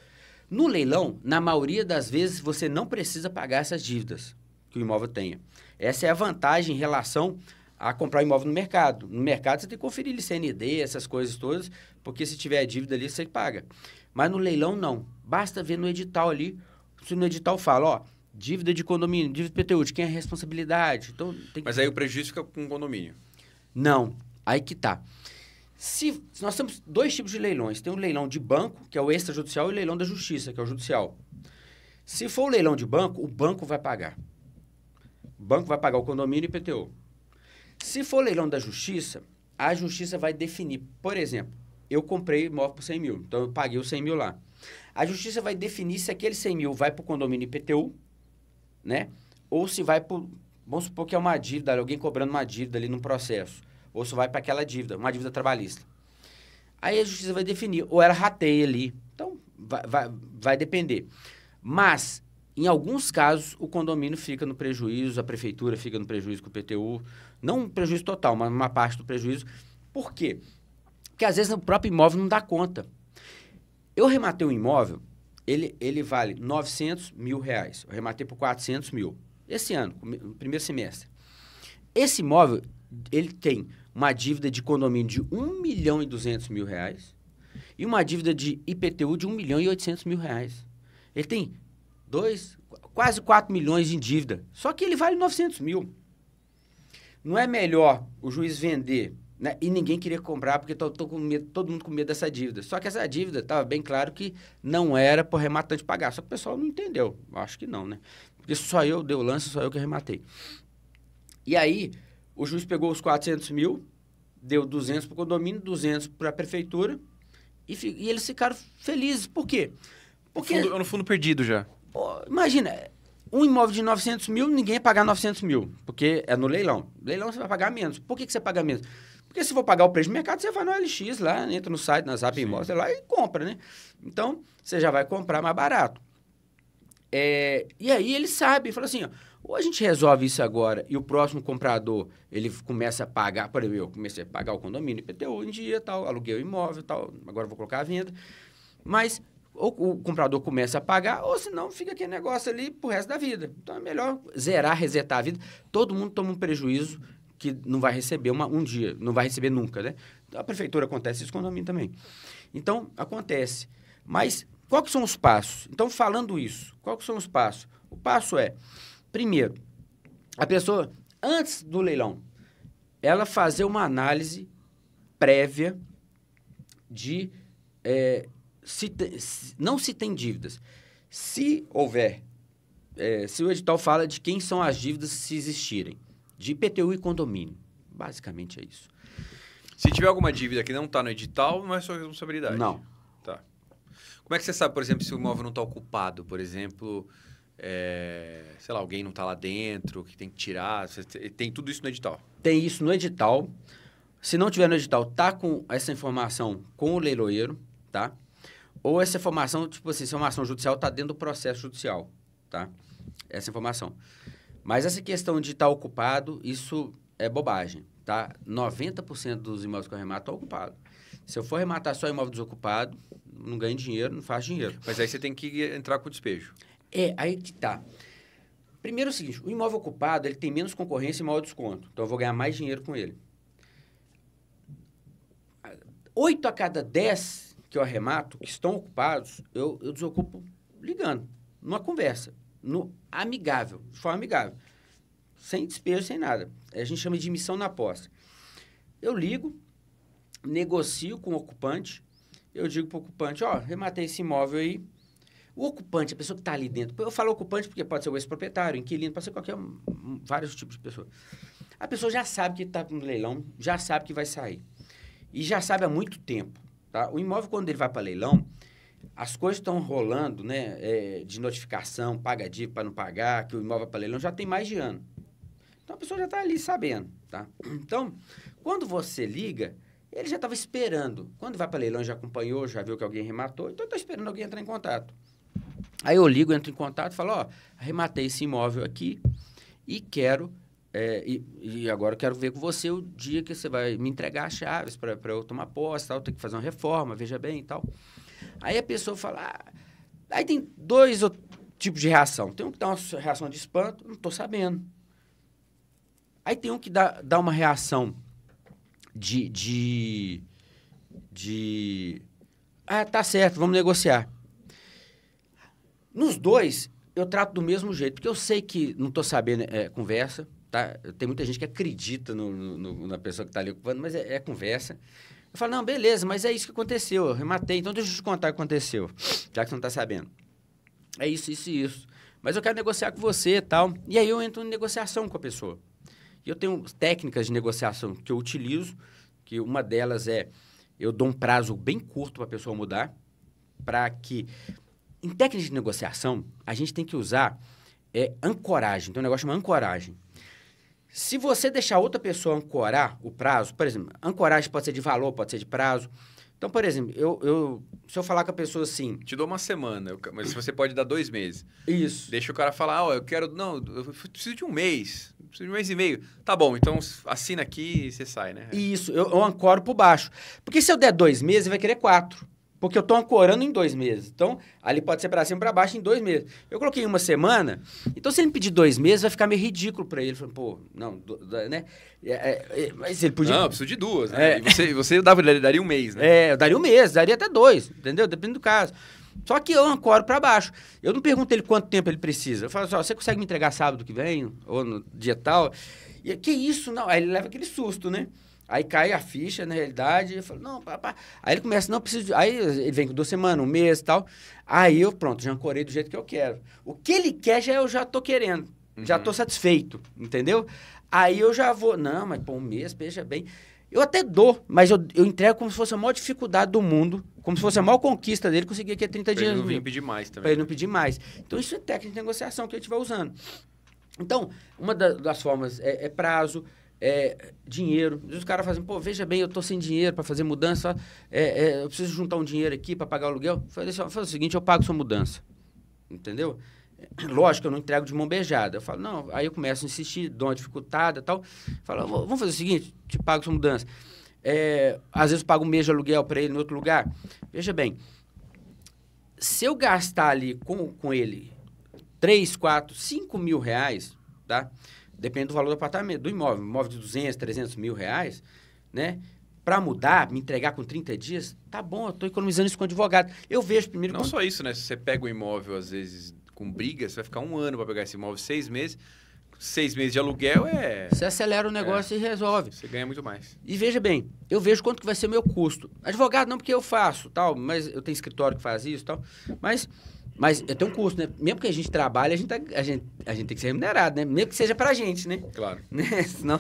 No leilão, na maioria das vezes, você não precisa pagar essas dívidas que o imóvel tenha. Essa é a vantagem em relação a comprar o imóvel no mercado. No mercado, você tem que conferir CND, essas coisas todas, porque se tiver dívida ali, você paga. Mas no leilão, não. Basta ver no edital ali. Se no edital fala, ó, dívida de condomínio, dívida de IPTU, de quem é a responsabilidade. Então, Mas aí o prejuízo fica com o condomínio? Não. Aí que tá. Se nós temos dois tipos de leilões. Tem um leilão de banco, que é o extrajudicial, e o leilão da justiça, que é o judicial. Se for o leilão de banco, o banco vai pagar. O banco vai pagar o condomínio e IPTU. Se for leilão da justiça, a justiça vai definir. Por exemplo, eu comprei imóvel por 100 mil, então eu paguei os 100 mil lá. A justiça vai definir se aquele 100 mil vai para o condomínio IPTU, né? Ou se vai para... Vamos supor que é uma dívida, alguém cobrando uma dívida ali num processo. Ou se vai para aquela dívida, uma dívida trabalhista. Aí a justiça vai definir, ou ela rateia ali. Então, vai depender. Mas, em alguns casos, o condomínio fica no prejuízo, a prefeitura fica no prejuízo com o IPTU. Não um prejuízo total, mas uma parte do prejuízo. Por quê? Porque, às vezes, o próprio imóvel não dá conta. Eu rematei um imóvel, ele vale 900 mil reais. Eu rematei por 400 mil. Esse ano, no primeiro semestre. Esse imóvel, ele tem uma dívida de condomínio de 1 milhão e 200 mil reais e uma dívida de IPTU de 1 milhão e 800 mil reais. Ele tem quase 4 milhões em dívida. Só que ele vale 900 mil. Não é melhor o juiz vender, né? E ninguém queria comprar porque tô com medo, todo mundo com medo dessa dívida. Só que essa dívida estava bem claro que não era para o rematante pagar. Só que o pessoal não entendeu. Acho que não, né? Porque só eu dei o lance, só eu que rematei. E aí, o juiz pegou os 400 mil, deu 200 para o condomínio, 200 para a prefeitura e eles ficaram felizes. Por quê? Porque, no fundo perdido já. Pô, imagina, um imóvel de 900 mil, ninguém ia pagar 900 mil, porque é no leilão. Leilão você vai pagar menos. Por que você paga menos? Porque se for pagar o preço de mercado, você vai no LX lá, entra no site, na Zap Imóveis, lá e compra, né? Então, você já vai comprar mais barato. E aí ele sabe, fala assim, ó, Ou a gente resolve isso agora e o próximo comprador, ele começa a pagar, por exemplo, eu comecei a pagar o condomínio, IPTU em dia, tal, aluguei o imóvel, tal, agora vou colocar a venda. Mas ou o comprador começa a pagar, ou senão fica aquele negócio ali pro resto da vida. Então é melhor zerar, resetar a vida. Todo mundo toma um prejuízo que não vai receber um dia, não vai receber nunca, né? A prefeitura acontece isso, o condomínio também. Então, acontece. Mas, quais são os passos? Então, falando isso, quais são os passos? O passo é, primeiro, a pessoa, antes do leilão, ela fazer uma análise prévia de não se tem dívidas. Se houver, se o edital fala de quem são as dívidas se existirem, de IPTU e condomínio. Basicamente é isso. Se tiver alguma dívida que não está no edital, não é sua responsabilidade. Não. Tá. Como é que você sabe, por exemplo, se o imóvel não está ocupado? Por exemplo, sei lá, alguém não está lá dentro, que tem que tirar. Tem tudo isso no edital? Tem isso no edital. Se não tiver no edital, tá com essa informação com o leiloeiro, tá? Ou essa informação, tipo assim, se é uma ação judicial, está dentro do processo judicial, tá? Essa informação. Mas essa questão de estar ocupado, isso é bobagem, tá? 90% dos imóveis que eu remato estão ocupados. Se eu for rematar só imóvel desocupado, não ganho dinheiro, não faço dinheiro. Mas aí você tem que entrar com o despejo. Aí que tá. Primeiro é o seguinte, o imóvel ocupado, ele tem menos concorrência e maior desconto. Então, eu vou ganhar mais dinheiro com ele. 8 a cada 10 que eu arremato, que estão ocupados, eu desocupo ligando, numa conversa, no amigável, de forma amigável. Sem despejo, sem nada. A gente chama de missão na posse. Eu ligo, negocio com o ocupante, eu digo para o ocupante, rematei esse imóvel aí. O ocupante, a pessoa que está ali dentro, eu falo ocupante porque pode ser o ex-proprietário, inquilino, pode ser vários tipos de pessoa. A pessoa já sabe que está no leilão, já sabe que vai sair. E já sabe há muito tempo, tá? O imóvel, quando ele vai para leilão, as coisas estão rolando, né, de notificação, paga dívida para não pagar, que o imóvel vai para leilão, já tem mais de ano. Então, a pessoa já está ali sabendo, tá? Então, quando você liga, ele já estava esperando. Quando vai para leilão, já acompanhou, já viu que alguém rematou, então está esperando alguém entrar em contato. Aí eu ligo, entro em contato e falo, arrematei esse imóvel aqui e quero, e agora eu quero ver com você o dia que você vai me entregar as chaves para eu tomar posse, tal, ter que fazer uma reforma, veja bem e tal. Aí a pessoa fala, aí tem dois tipos de reação. Tem um que dá uma reação de espanto, não estou sabendo. Aí tem um que dá uma reação tá certo, vamos negociar. Nos dois, eu trato do mesmo jeito, porque eu sei que não estou sabendo, conversa, tá? Tem muita gente que acredita na pessoa que está ali ocupando, mas é conversa. Eu falo, não, beleza, mas é isso que aconteceu, eu rematei, então deixa eu te contar o que aconteceu, já que você não está sabendo. É isso, isso e isso. Mas eu quero negociar com você e tal. E aí eu entro em negociação com a pessoa. E eu tenho técnicas de negociação que eu utilizo, que uma delas eu dou um prazo bem curto para a pessoa mudar, para que... Em técnicas de negociação, a gente tem que usar ancoragem. Tem um negócio chamado ancoragem. Se você deixar outra pessoa ancorar o prazo, por exemplo, ancoragem pode ser de valor, pode ser de prazo. Então, por exemplo, se eu falar com a pessoa assim... Te dou uma semana, mas você pode dar 2 meses. Isso. Deixa o cara falar, eu preciso de um mês, preciso de 1 mês e meio. Tá bom, então assina aqui e você sai, né? Isso, eu ancoro por baixo. Porque se eu der 2 meses, ele vai querer 4. Porque eu estou ancorando em 2 meses. Então, ali pode ser para cima e para baixo em 2 meses. Eu coloquei 1 semana, então se ele me pedir 2 meses, vai ficar meio ridículo para ele. Falei, pô, não, né? Mas ele podia... Não, eu preciso de 2, né? E você daria 1 mês, né? Eu daria 1 mês, daria até 2, entendeu? Depende do caso. Só que eu ancoro para baixo. Eu não pergunto ele quanto tempo ele precisa. Eu falo assim, você consegue me entregar sábado que vem? Ou no dia tal? E que isso? Não. Aí ele leva aquele susto, né? Aí cai a ficha, na realidade, eu falo, não, papá. Aí ele começa, não, preciso... Aí ele vem com 2 semanas, 1 mês e tal. Aí eu, pronto, já ancorei do jeito que eu quero. O que ele quer, eu já tô querendo. Já tô satisfeito, entendeu? Aí eu já vou, não, mas pô, 1 mês, veja bem. Eu até dou, mas eu entrego como se fosse a maior dificuldade do mundo, como se fosse a maior conquista dele, conseguir aqui 30 dias. Pra ele não pedir mais também. Pra ele não pedir mais. Então, isso é técnica de negociação que a gente vai usando. Então, uma das formas é prazo, dinheiro. Os caras fazem, pô, veja bem, eu tô sem dinheiro para fazer mudança, eu preciso juntar um dinheiro aqui para pagar o aluguel. Faz o seguinte, eu pago sua mudança, entendeu? Lógico, eu não entrego de mão beijada. Eu falo, não, aí eu começo a insistir, dou uma dificultada e tal. Falo, vamos fazer o seguinte, te pago sua mudança. Às vezes eu pago um mês de aluguel para ele em outro lugar. Veja bem, se eu gastar ali com ele 3, 4, 5 mil reais, tá? Depende do valor do apartamento, do imóvel. Imóvel de 200, 300 mil reais, né? Para mudar, me entregar com 30 dias, tá bom, eu estou economizando isso com advogado. Eu vejo primeiro... Não só isso, né? Se você pega um imóvel, às vezes, com briga, você vai ficar 1 ano para pegar esse imóvel, 6 meses. 6 meses de aluguel Você acelera o negócio e resolve. Você ganha muito mais. E veja bem, eu vejo quanto que vai ser o meu custo. Advogado não, porque eu faço, tal, mas eu tenho escritório que faz isso, tal. Mas eu tenho um custo, né? Mesmo que a gente trabalhe, a gente tem que ser remunerado, né? Mesmo que seja pra gente, né? Claro. Né? Senão...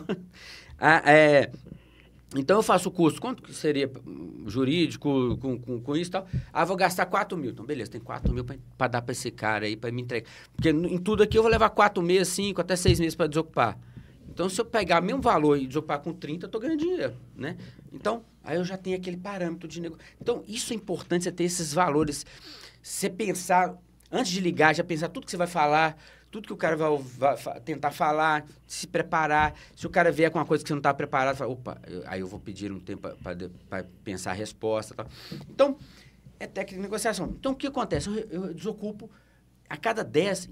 Então, eu faço o custo. Quanto que seria jurídico com isso e tal? Vou gastar 4 mil. Então, beleza, tem 4 mil para dar para esse cara aí, para me entregar. Porque em tudo aqui eu vou levar 4 meses, 5, até 6 meses para desocupar. Então, se eu pegar o mesmo valor e desocupar com 30, eu estou ganhando dinheiro, né? Então, aí eu já tenho aquele parâmetro de negócio. Então, isso é importante, você ter esses valores. Você pensar, antes de ligar, já pensar tudo que você vai falar, tudo que o cara vai tentar falar, se preparar. Se o cara vier com uma coisa que você não está preparado, fala, opa, aí eu vou pedir um tempo para pensar a resposta. Tal. Então, é técnica de negociação. Então, o que acontece? Eu desocupo, a cada 10,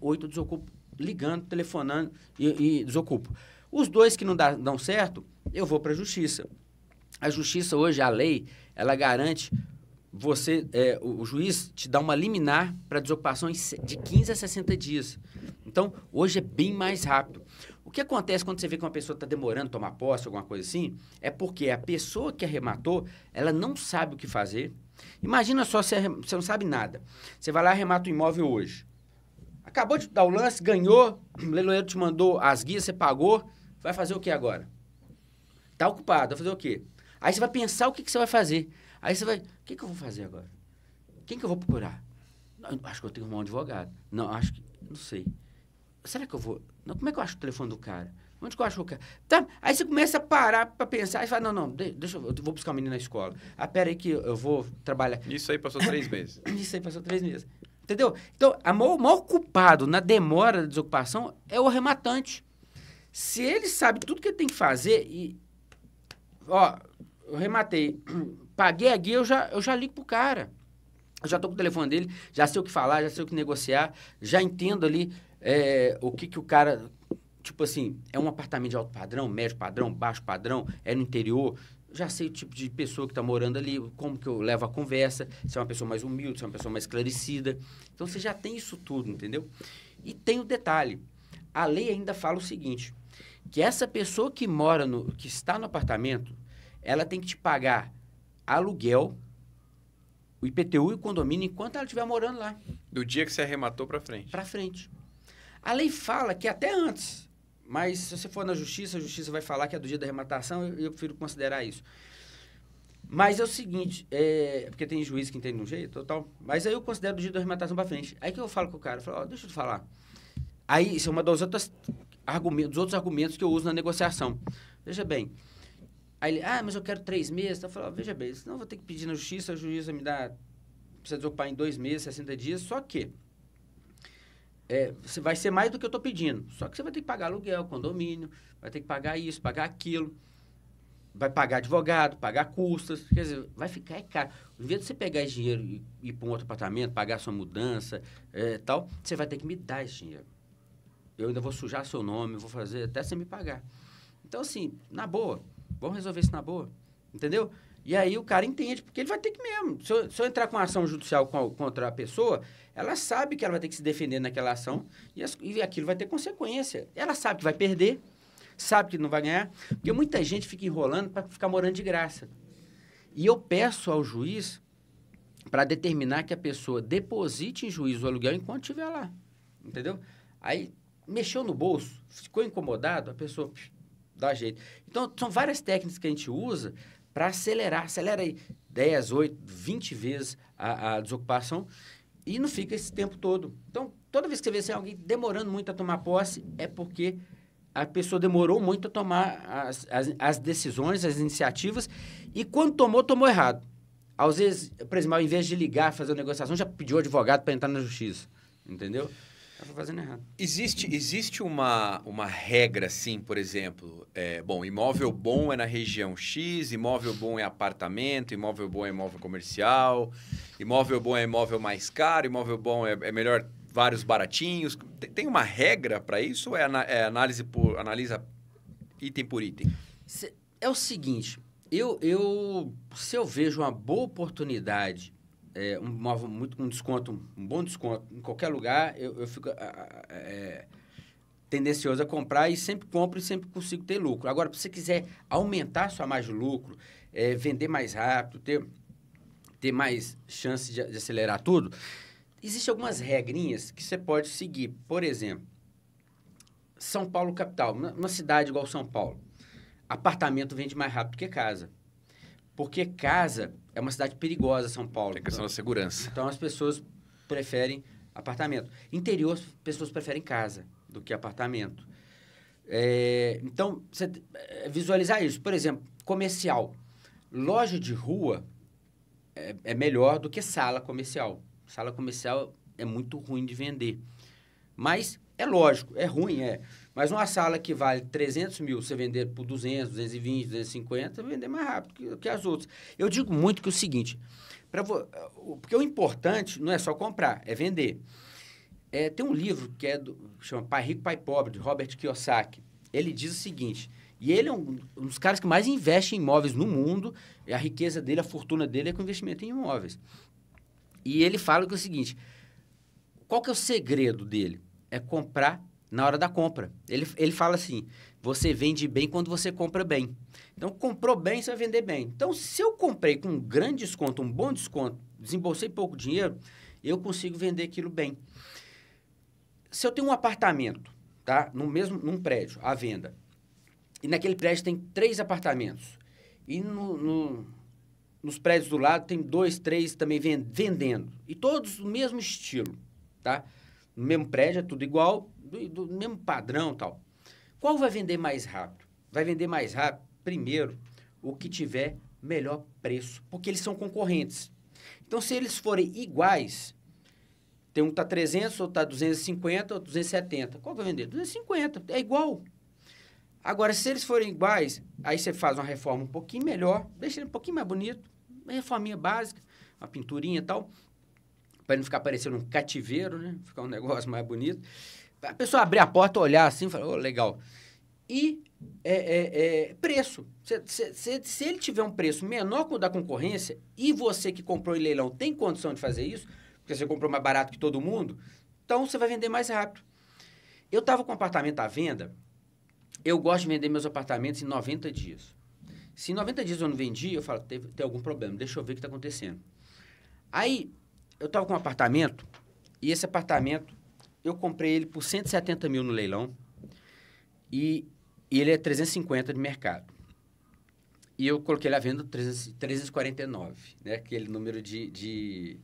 8 eu desocupo ligando, telefonando e desocupo. Os 2 que não dão certo, eu vou para a justiça. A justiça hoje, a lei, ela garante... o juiz te dá uma liminar para desocupação de 15 a 60 dias. Então, hoje é bem mais rápido. O que acontece quando você vê que uma pessoa está demorando a tomar posse, alguma coisa assim, é porque a pessoa que arrematou, ela não sabe o que fazer. Imagina só, você não sabe nada. Você vai lá e arremata o imóvel hoje. Acabou de dar o lance, ganhou, o leiloeiro te mandou as guias, você pagou, vai fazer o que agora? Está ocupado, vai fazer o quê? Aí você vai pensar o que você vai fazer. Aí você vai, o que eu vou fazer agora? Quem que eu vou procurar? Não, acho que eu tenho que arrumar um advogado. Não, não sei. Será que eu vou? Não, como é que eu acho o telefone do cara? Onde que eu acho o cara? Tá, aí você começa a parar para pensar e fala, não, deixa eu vou buscar um menino na escola. Pera aí que eu vou trabalhar. Isso aí passou 3 meses. Isso aí passou 3 meses. Entendeu? Então, o maior culpado na demora da desocupação é o arrematante. Se ele sabe tudo que ele tem que fazer eu rematei, paguei a guia, eu já ligo pro cara. Eu já estou com o telefone dele, já sei o que falar, já sei o que negociar, já entendo ali o que o cara... Tipo assim, é um apartamento de alto padrão, médio padrão, baixo padrão, é no interior. Já sei o tipo de pessoa que está morando ali, como que eu levo a conversa, se é uma pessoa mais humilde, se é uma pessoa mais esclarecida. Então, você já tem isso tudo, entendeu? E tem o detalhe. A lei ainda fala o seguinte, que essa pessoa que que está no apartamento, ela tem que te pagar aluguel, o IPTU e o condomínio enquanto ela estiver morando lá. Do dia que você arrematou para frente. Para frente. A lei fala que até antes, mas se você for na justiça, a justiça vai falar que é do dia da arrematação, eu prefiro considerar isso. Mas é o seguinte, porque tem juiz que entende de um jeito, tal, mas aí eu considero do dia da arrematação para frente. Aí que eu falo com o cara, eu falo, deixa eu te falar. Aí, isso é uma dos outros argumentos que eu uso na negociação. Veja bem, aí ele, mas eu quero 3 meses. Eu falo, veja bem, senão eu vou ter que pedir na justiça, a juíza me dá, precisa desocupar em 2 meses, 60 dias, só que vai ser mais do que eu estou pedindo. Só que você vai ter que pagar aluguel, condomínio, vai ter que pagar isso, pagar aquilo, vai pagar advogado, pagar custas, quer dizer, vai ficar caro. Em vez de você pegar esse dinheiro e ir para um outro apartamento, pagar sua mudança, tal, você vai ter que me dar esse dinheiro. Eu ainda vou sujar seu nome, vou fazer até você me pagar. Então, assim, na boa, vamos resolver isso na boa, entendeu? E aí o cara entende, porque ele vai ter que mesmo. Se eu entrar com uma ação judicial contra a pessoa, ela sabe que ela vai ter que se defender naquela ação e aquilo vai ter consequência. Ela sabe que vai perder, sabe que não vai ganhar, porque muita gente fica enrolando para ficar morando de graça. E eu peço ao juiz para determinar que a pessoa deposite em juízo o aluguel enquanto estiver lá, entendeu? Aí mexeu no bolso, ficou incomodado, a pessoa dá jeito. Então, são várias técnicas que a gente usa para acelerar. Acelera aí 10, 8, 20 vezes a desocupação e não fica esse tempo todo. Então, toda vez que você vê alguém demorando muito a tomar posse, é porque a pessoa demorou muito a tomar as decisões, as iniciativas, e quando tomou errado. Às vezes, por exemplo, ao invés de ligar, fazer uma negociação, já pediu advogado para entrar na justiça. entendeu? Estava fazendo errado. Existe uma regra, assim, por exemplo, bom, imóvel bom é na região X, imóvel bom é apartamento, imóvel bom é imóvel comercial, imóvel bom é imóvel mais caro, imóvel bom é melhor vários baratinhos. Tem uma regra para isso ou analisa item por item? É o seguinte, se eu vejo uma boa oportunidade, um imóvel muito com desconto, um bom desconto em qualquer lugar, eu fico tendencioso a comprar e sempre compro e sempre consigo ter lucro. Agora, se você quiser aumentar a sua margem de lucro, vender mais rápido, ter mais chance de acelerar tudo, existem algumas regrinhas que você pode seguir. Por exemplo, São Paulo capital, uma cidade igual São Paulo, apartamento vende mais rápido que casa. Porque casa é uma cidade perigosa, São Paulo. Tem a questão da segurança. Então, as pessoas preferem apartamento. Interior, as pessoas preferem casa do que apartamento. Então, você visualizar isso. Por exemplo, comercial. Loja de rua é melhor do que sala comercial. Sala comercial é muito ruim de vender. Mas é lógico, é ruim, Mas uma sala que vale 300 mil, você vender por 200, 220, 250, vender mais rápido que as outras. Eu digo muito que é o seguinte, porque o importante não é só comprar, é vender. Tem um livro que chama Pai Rico, Pai Pobre, de Robert Kiyosaki. Ele diz o seguinte, e ele é um dos caras que mais investe em imóveis no mundo, a riqueza dele, a fortuna dele é com investimento em imóveis. E ele fala que é o seguinte, qual que é o segredo dele? É comprar na hora da compra. Ele fala assim, você vende bem quando você compra bem. Então, comprou bem, você vai vender bem. Então, se eu comprei com um grande desconto, um bom desconto, desembolsei pouco dinheiro, eu consigo vender aquilo bem. Se eu tenho um apartamento, tá? Num prédio, à venda, e naquele prédio tem 3 apartamentos, e nos prédios do lado tem 2, 3 também vendendo, e todos do mesmo estilo, tá? No mesmo prédio, é tudo igual, do mesmo padrão e tal. Qual vai vender mais rápido? Vai vender mais rápido, primeiro, o que tiver melhor preço, porque eles são concorrentes. Então, se eles forem iguais, tem um que está 300, outro está 250, outro 270. Qual vai vender? 250, é igual. Agora, se eles forem iguais, aí você faz uma reforma um pouquinho melhor, deixa ele um pouquinho mais bonito, uma reforminha básica, uma pinturinha e tal, para não ficar parecendo um cativeiro, né? Ficar um negócio mais bonito. A pessoa abrir a porta, olhar assim e falar, oh, legal. E preço. Se ele tiver um preço menor que o da concorrência e você que comprou em leilão tem condição de fazer isso, porque você comprou mais barato que todo mundo, então você vai vender mais rápido. Eu estava com um apartamento à venda, eu gosto de vender meus apartamentos em 90 dias. Se em 90 dias eu não vendi, eu falo, tem algum problema, deixa eu ver o que está acontecendo. Aí, eu estava com um apartamento, e esse apartamento, eu comprei ele por 170 mil no leilão, e ele é 350 de mercado. E eu coloquei ele à venda 349, né? Aquele número de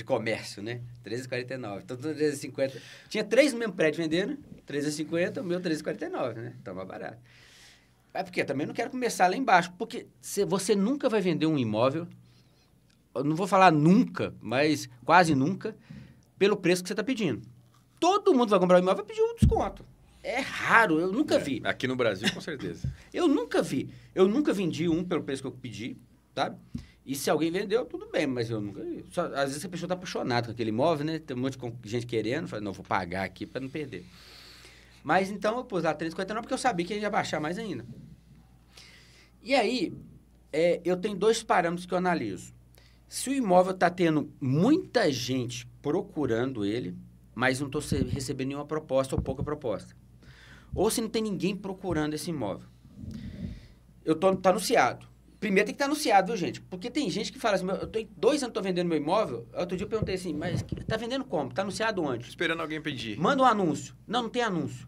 comércio, né? 349. Então, 350. Tinha 3 no mesmo prédio vendendo, 350, o meu 349, né? Então, mais barato. Porque também não quero começar lá embaixo, porque você nunca vai vender um imóvel, eu não vou falar nunca, mas quase nunca, pelo preço que você está pedindo. Todo mundo vai comprar um imóvel e vai pedir um desconto. É raro, eu nunca vi. Aqui no Brasil, com certeza. Eu nunca vi. Eu nunca vendi um pelo preço que eu pedi, sabe? E se alguém vendeu, tudo bem, mas eu nunca vi. Às vezes a pessoa está apaixonada com aquele imóvel, né? Tem um monte de gente querendo, fala, não, vou pagar aqui para não perder. Mas então eu pus lá 3,49 porque eu sabia que ele ia baixar mais ainda. E aí, eu tenho 2 parâmetros que eu analiso. Se o imóvel está tendo muita gente procurando ele, mas não estou recebendo nenhuma proposta ou pouca proposta. Ou se não tem ninguém procurando esse imóvel. Tá anunciado. Primeiro tem que estar anunciado, viu, gente? Porque tem gente que fala assim, eu tô 2 anos estou vendendo meu imóvel, outro dia eu perguntei assim, mas está vendendo como? Está anunciado onde? Esperando alguém pedir. Manda um anúncio. Não tem anúncio.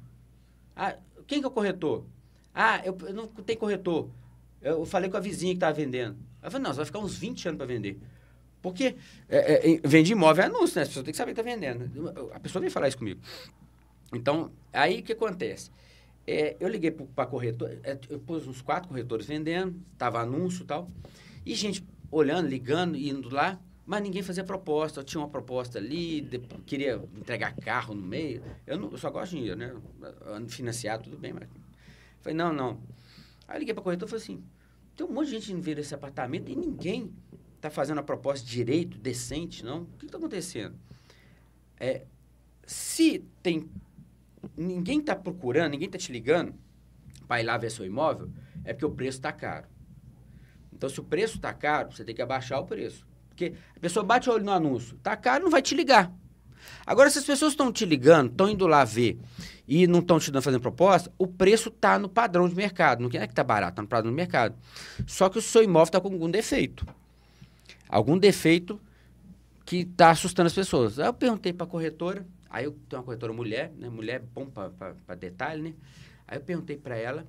Ah, quem que é o corretor? Ah, eu não tem corretor. Eu falei com a vizinha que estava vendendo. Ela falou, não, você vai ficar uns 20 anos para vender. Porque vende imóvel é anúncio, né? As pessoas têm que saber que está vendendo. A pessoa vem falar isso comigo. Então, aí o que acontece? Eu liguei para corretor, eu pus uns 4 corretores vendendo, estava anúncio e tal, e gente olhando, ligando, indo lá, Mas ninguém fazia proposta. Eu tinha uma proposta ali, queria entregar carro no meio. Eu só gosto de dinheiro, né? Financiar, tudo bem, mas... Falei, não. Aí eu liguei para a corretora e falei assim, tem um monte de gente indo ver esse apartamento e ninguém está fazendo a proposta direito, decente, não? O que está acontecendo? Se tem... Ninguém está procurando, ninguém está te ligando para ir lá ver seu imóvel, é porque o preço está caro. Então, se o preço está caro, você tem que abaixar o preço. Porque a pessoa bate o olho no anúncio, está caro, não vai te ligar. Agora, se as pessoas estão te ligando, estão indo lá ver e não estão te dando, fazendo proposta, o preço está no padrão de mercado. Não é que está barato, está no padrão de mercado. Só que o seu imóvel está com algum defeito. Algum defeito que está assustando as pessoas. Aí eu perguntei para a corretora, aí eu tenho uma corretora mulher, né? Mulher é bom para detalhe, né? Aí eu perguntei para ela,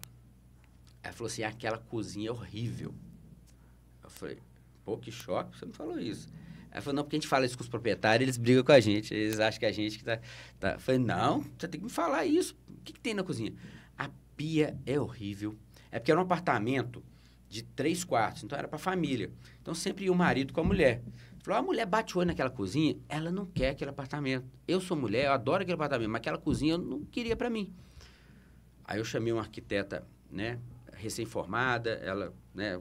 ela falou assim, aquela cozinha é horrível. Eu falei, pô, que choque, você não falou isso. Ela falou, não, porque a gente fala isso com os proprietários, eles brigam com a gente, eles acham que a gente que tá... Eu falei, não, você tem que me falar isso. O que tem na cozinha? A pia é horrível. É porque era um apartamento de 3 quartos, então era para família. Então sempre ia o marido com a mulher. Falou, a mulher bate o olho naquela cozinha, ela não quer aquele apartamento. Eu sou mulher, eu adoro aquele apartamento, mas aquela cozinha eu não queria para mim. Aí eu chamei uma arquiteta, né, recém-formada, ela, né,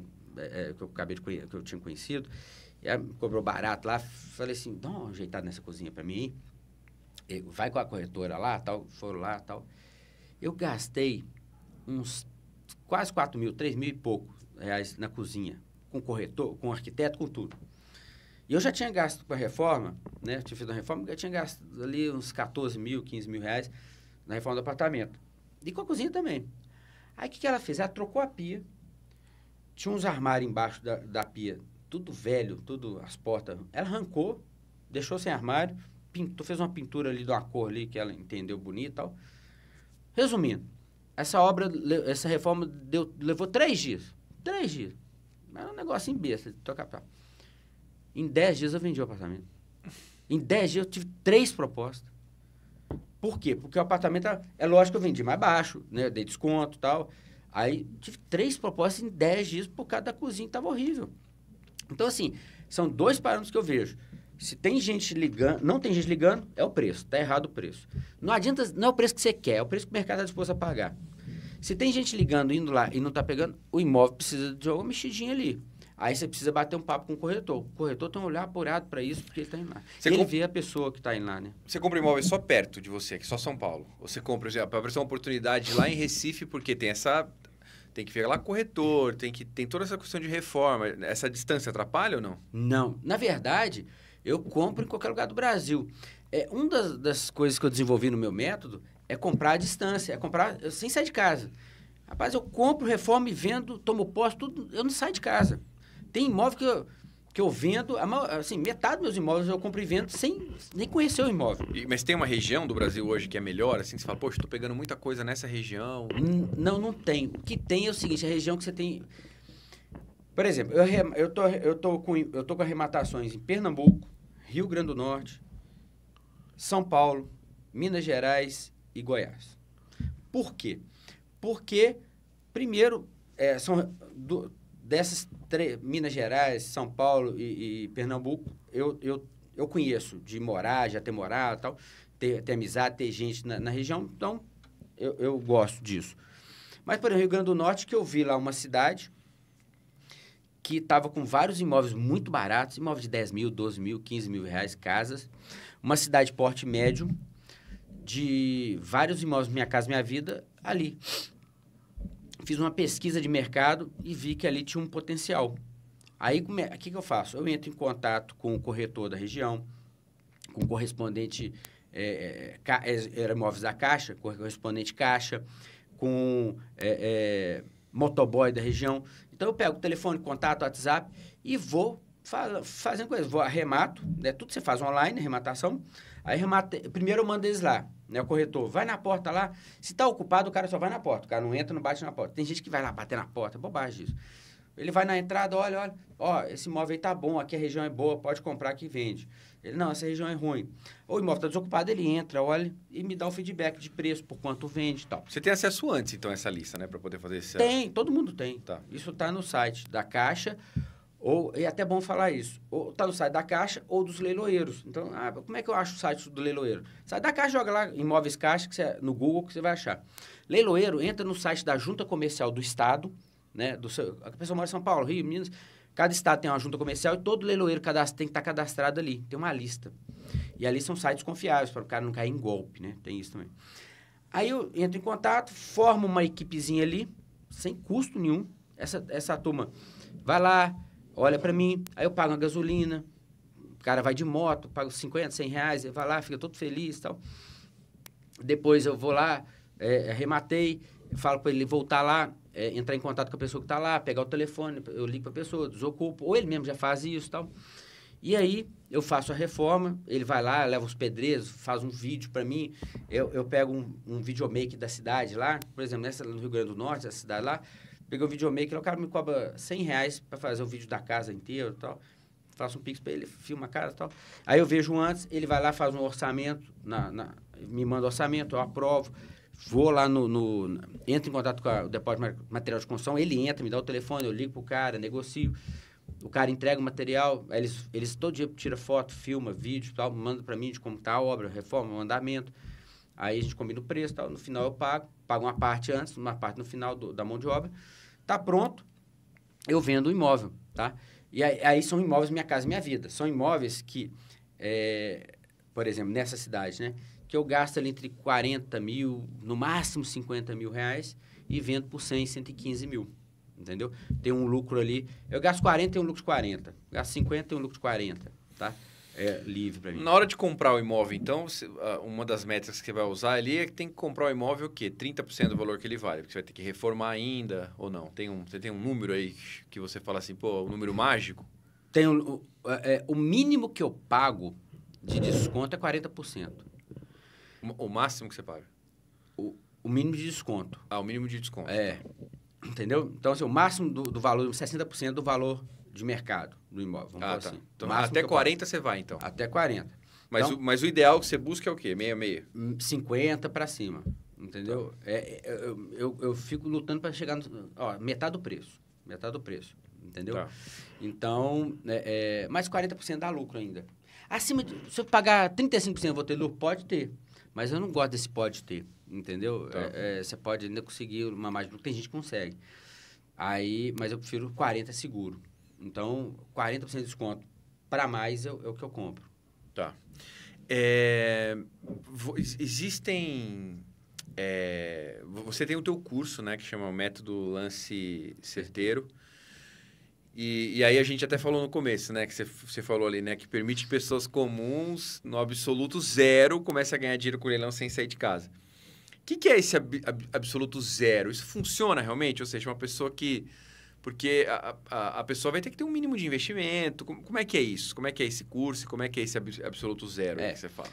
que eu acabei de conhecer, que eu tinha conhecido, e ela cobrou barato lá, falei assim, dá uma ajeitada nessa cozinha para mim, vai com a corretora lá, tal, foram lá, tal. Eu gastei uns quase 4 mil, 3 mil e pouco reais na cozinha, com corretor, com arquiteto, com tudo. E eu já tinha gasto com a reforma, né, tinha feito a reforma, eu tinha gasto ali uns 14 mil, 15 mil reais na reforma do apartamento. E com a cozinha também. Aí o que ela fez? Ela trocou a pia, tinha uns armários embaixo da pia, tudo velho, tudo, as portas. Ela arrancou, deixou sem armário, pintou, fez uma pintura ali de uma cor ali que ela entendeu bonita e tal. Resumindo, essa reforma levou 3 dias. 3 dias. Era um negocinho besta de tocar pra... Em 10 dias eu vendi o apartamento. Em 10 dias eu tive 3 propostas. Por quê? Porque o apartamento, é lógico que eu vendi mais baixo, né? Eu dei desconto e tal. Aí tive 3 propostas em 10 dias por causa da cozinha que estava horrível. Então, assim, são 2 parâmetros que eu vejo. Se tem gente ligando, não tem gente ligando, é o preço. Está errado o preço. Não adianta, não é o preço que você quer, é o preço que o mercado está disposto a pagar. Se tem gente ligando, indo lá e não está pegando, o imóvel precisa de uma mexidinha ali. Aí você precisa bater um papo com o corretor. O corretor tem um olhar apurado para isso, porque ele está indo lá. Ele vê a pessoa que está indo lá, né? Você compra imóvel só perto de você, aqui só São Paulo. Você compra, para aparecer uma oportunidade lá em Recife, porque tem essa... Tem que ver lá com o corretor, tem toda essa questão de reforma. Essa distância atrapalha ou não? Não. Na verdade, eu compro em qualquer lugar do Brasil. Uma das coisas que eu desenvolvi no meu método é comprar à distância, é comprar sem sair de casa. Rapaz, eu compro, reformo e vendo, tomo posse, tudo, eu não saio de casa. Tem imóvel que eu vendo, assim, metade dos meus imóveis eu compro e vendo sem nem conhecer o imóvel. Mas tem uma região do Brasil hoje que é melhor? Assim, você fala, poxa, estou pegando muita coisa nessa região. Não tem. O que tem é o seguinte, a região que você tem... Por exemplo, eu tô com arrematações em Pernambuco, Rio Grande do Norte, São Paulo, Minas Gerais e Goiás. Por quê? Porque, primeiro, dessas 3, Minas Gerais, São Paulo e Pernambuco, eu conheço de morar, já ter morado, tal, ter amizade, ter gente na região, então eu gosto disso. Mas, por exemplo, Rio Grande do Norte, que eu vi lá uma cidade que estava com vários imóveis muito baratos, imóveis de 10 mil, 12 mil, 15 mil reais, casas, uma cidade de porte médio, de vários imóveis Minha Casa Minha Vida, ali. Fiz uma pesquisa de mercado e vi que ali tinha um potencial. Aí, o que eu faço? Eu entro em contato com o corretor da região, com o correspondente imóveis da Caixa, correspondente Caixa, com motoboy da região. Então, eu pego o telefone, contato, WhatsApp e vou fazendo coisas. Vou arremato, né? Tudo você faz online, arrematação. Aí, primeiro eu mando eles lá, né? O corretor vai na porta lá. Se está ocupado, o cara só vai na porta. O cara não entra, não bate na porta. Tem gente que vai lá bater na porta. Bobagem isso. Ele vai na entrada, olha. Ó, esse imóvel aí tá bom, aqui a região é boa, pode comprar que vende. Ele, não, essa região é ruim. O imóvel está desocupado, ele entra, olha e me dá o feedback de preço, por quanto vende e tal. Você tem acesso antes, então, a essa lista, né? Para poder fazer esse... Tem, todo mundo tem. Tá. Isso está no site da Caixa E é até bom falar isso. Ou está no site da Caixa ou dos leiloeiros. Então, como é que eu acho o site do leiloeiro? Site da Caixa, joga lá Imóveis Caixa no Google que você vai achar. Leiloeiro, entra no site da Junta Comercial do Estado, né? A pessoa mora em São Paulo, Rio, Minas. Cada estado tem uma junta comercial e todo leiloeiro tem que estar cadastrado ali. Tem uma lista. E ali são sites confiáveis para o cara não cair em golpe, né? Tem isso também. Aí eu entro em contato, formo uma equipezinha ali, sem custo nenhum. Essa turma vai lá, olha para mim, aí eu pago a gasolina, o cara vai de moto, pago 50, 100 reais, ele vai lá, fica todo feliz e tal. Depois eu vou lá, arrematei, falo para ele voltar lá, entrar em contato com a pessoa que está lá, pegar o telefone, eu ligo para a pessoa, desocupo, ou ele mesmo já faz isso e tal. E aí eu faço a reforma, ele vai lá, leva os pedreiros, faz um vídeo para mim, eu pego um videomaker da cidade lá, por exemplo, no Rio Grande do Norte, essa cidade lá, peguei o videomaker, o cara me cobra 100 reais para fazer o vídeo da casa inteira e tal. Faço um pix para ele, filma a casa e tal. Aí eu vejo antes, ele vai lá, faz um orçamento, me manda o orçamento, eu aprovo. Vou lá entro em contato com o depósito de material de construção, ele entra, me dá o telefone, eu ligo pro cara, negocio. O cara entrega o material, eles todo dia tiram foto, filma, vídeo e tal, manda para mim de como tá a obra, reforma, o andamento. Aí a gente combina o preço e tal, no final eu pago uma parte antes, uma parte no final da mão de obra. Tá pronto, eu vendo o imóvel, tá? E aí são imóveis Minha Casa Minha Vida. São imóveis que, por exemplo, nessa cidade, né? Que eu gasto ali entre 40 mil, no máximo 50 mil reais e vendo por 100, 115 mil. Entendeu? Tem um lucro ali. Eu gasto 40 e tem um lucro de 40. Gasto 50 e tem um lucro de 40, tá? É livre para mim. Na hora de comprar o imóvel, então, uma das métricas que você vai usar ali é que tem que comprar o imóvel o quê? 30% do valor que ele vale. Porque você vai ter que reformar ainda ou não. Você tem um número aí que você fala assim, pô, um número mágico? Tem o mínimo que eu pago de desconto é 40%. O máximo que você paga? O mínimo de desconto. O mínimo de desconto. Entendeu? Então, assim, o máximo do valor, 60% do valor de mercado do imóvel. Vamos tá. assim. Então, até 40 você vai, então. Até 40. Mas o ideal que você busca é o quê? 66? 50 para cima. Entendeu? Eu fico lutando para chegar metade do preço. Metade do preço. Entendeu? Tá. Então, mais 40% dá lucro ainda. Se eu pagar 35% eu vou ter lucro? Pode ter. Mas eu não gosto desse pode ter. Entendeu? Tá. Você pode ainda conseguir uma margem de lucro. Tem gente que consegue. Mas eu prefiro 40% seguro. Então, 40% de desconto para mais é o que eu compro. Tá. Existem... você tem o teu curso, né? Que chama Método Lance Certeiro. E aí a gente até falou no começo, né? Que você falou ali, né? Que permite que pessoas comuns, no absoluto zero, comecem a ganhar dinheiro com leilão sem sair de casa. O que é esse absoluto zero? Isso funciona realmente? Ou seja, uma pessoa que... Porque a pessoa vai ter que ter um mínimo de investimento. Como é que é isso? Como é que é esse curso? Como é que é esse absoluto zero que você fala?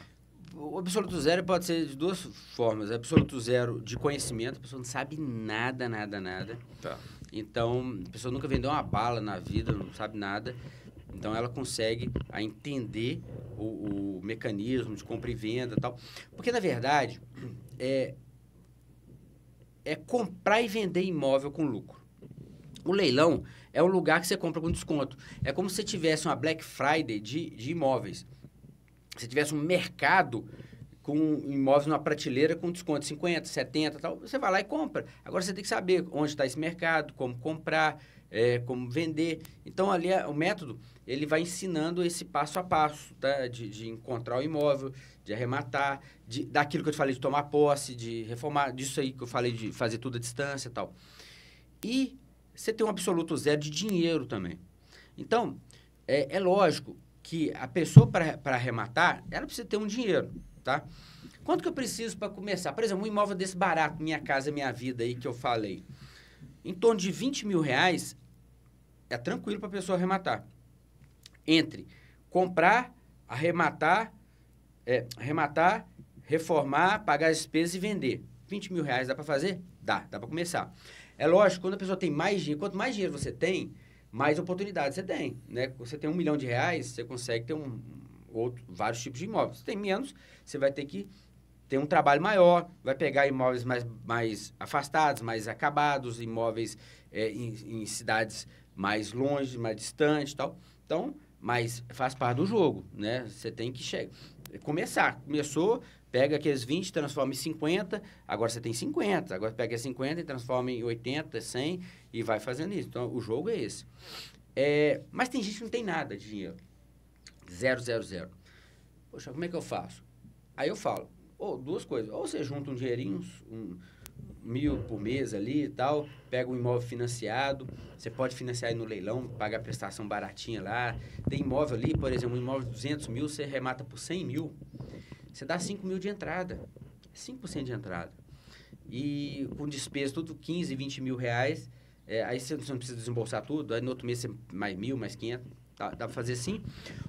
O absoluto zero pode ser de duas formas. Absoluto zero de conhecimento. A pessoa não sabe nada. Tá. Então, a pessoa nunca vendeu uma bala na vida, não sabe nada. Então, ela consegue entender o mecanismo de compra e venda e tal. Porque, na verdade, é comprar e vender imóvel com lucro. O leilão é um lugar que você compra com desconto. É como se você tivesse uma Black Friday de imóveis. Se tivesse um mercado com imóveis numa prateleira com desconto de 50%, 70% e tal, você vai lá e compra. Agora você tem que saber onde está esse mercado, como comprar, como vender. Então, ali o método, ele vai ensinando esse passo a passo, tá? De encontrar o imóvel, de arrematar, daquilo que eu te falei de tomar posse, de reformar, disso aí que eu falei de fazer tudo à distância e tal. E você tem um absoluto zero de dinheiro também. Então, é lógico que a pessoa, para arrematar, ela precisa ter um dinheiro, tá? Quanto que eu preciso para começar? Por exemplo, um imóvel desse barato, Minha Casa Minha Vida, aí que eu falei. Em torno de 20 mil reais, é tranquilo para a pessoa arrematar. Entre comprar, arrematar, reformar, pagar as despesas e vender. 20 mil reais dá para fazer? Dá para começar. É lógico, quando a pessoa tem mais dinheiro, quanto mais dinheiro você tem, mais oportunidades você tem, né? Você tem R$1 milhão, você consegue ter vários tipos de imóveis. Se tem menos, você vai ter que ter um trabalho maior, vai pegar imóveis mais afastados, mais acabados, imóveis em cidades mais longe, mais distante e tal. Então, mas faz parte do jogo, né? Você tem que começar. Começou, pega aqueles 20, transforma em 50, agora você tem 50. Agora pega 50 e transforma em 80, 100 e vai fazendo isso. Então, o jogo é esse. Mas tem gente que não tem nada de dinheiro. 0, 0, 0. Poxa, como é que eu faço? Aí eu falo, duas coisas. Ou você junta um dinheirinho, 1.000 por mês ali e tal, pega um imóvel financiado, você pode financiar aí no leilão, paga a prestação baratinha lá. Tem imóvel ali, por exemplo, um imóvel de 200 mil, você remata por 100 mil, você dá 5 mil de entrada, 5% de entrada. E com despesa, tudo 15, 20 mil reais, aí você não precisa desembolsar tudo, aí no outro mês você mais 1.000, mais 500, dá para fazer assim.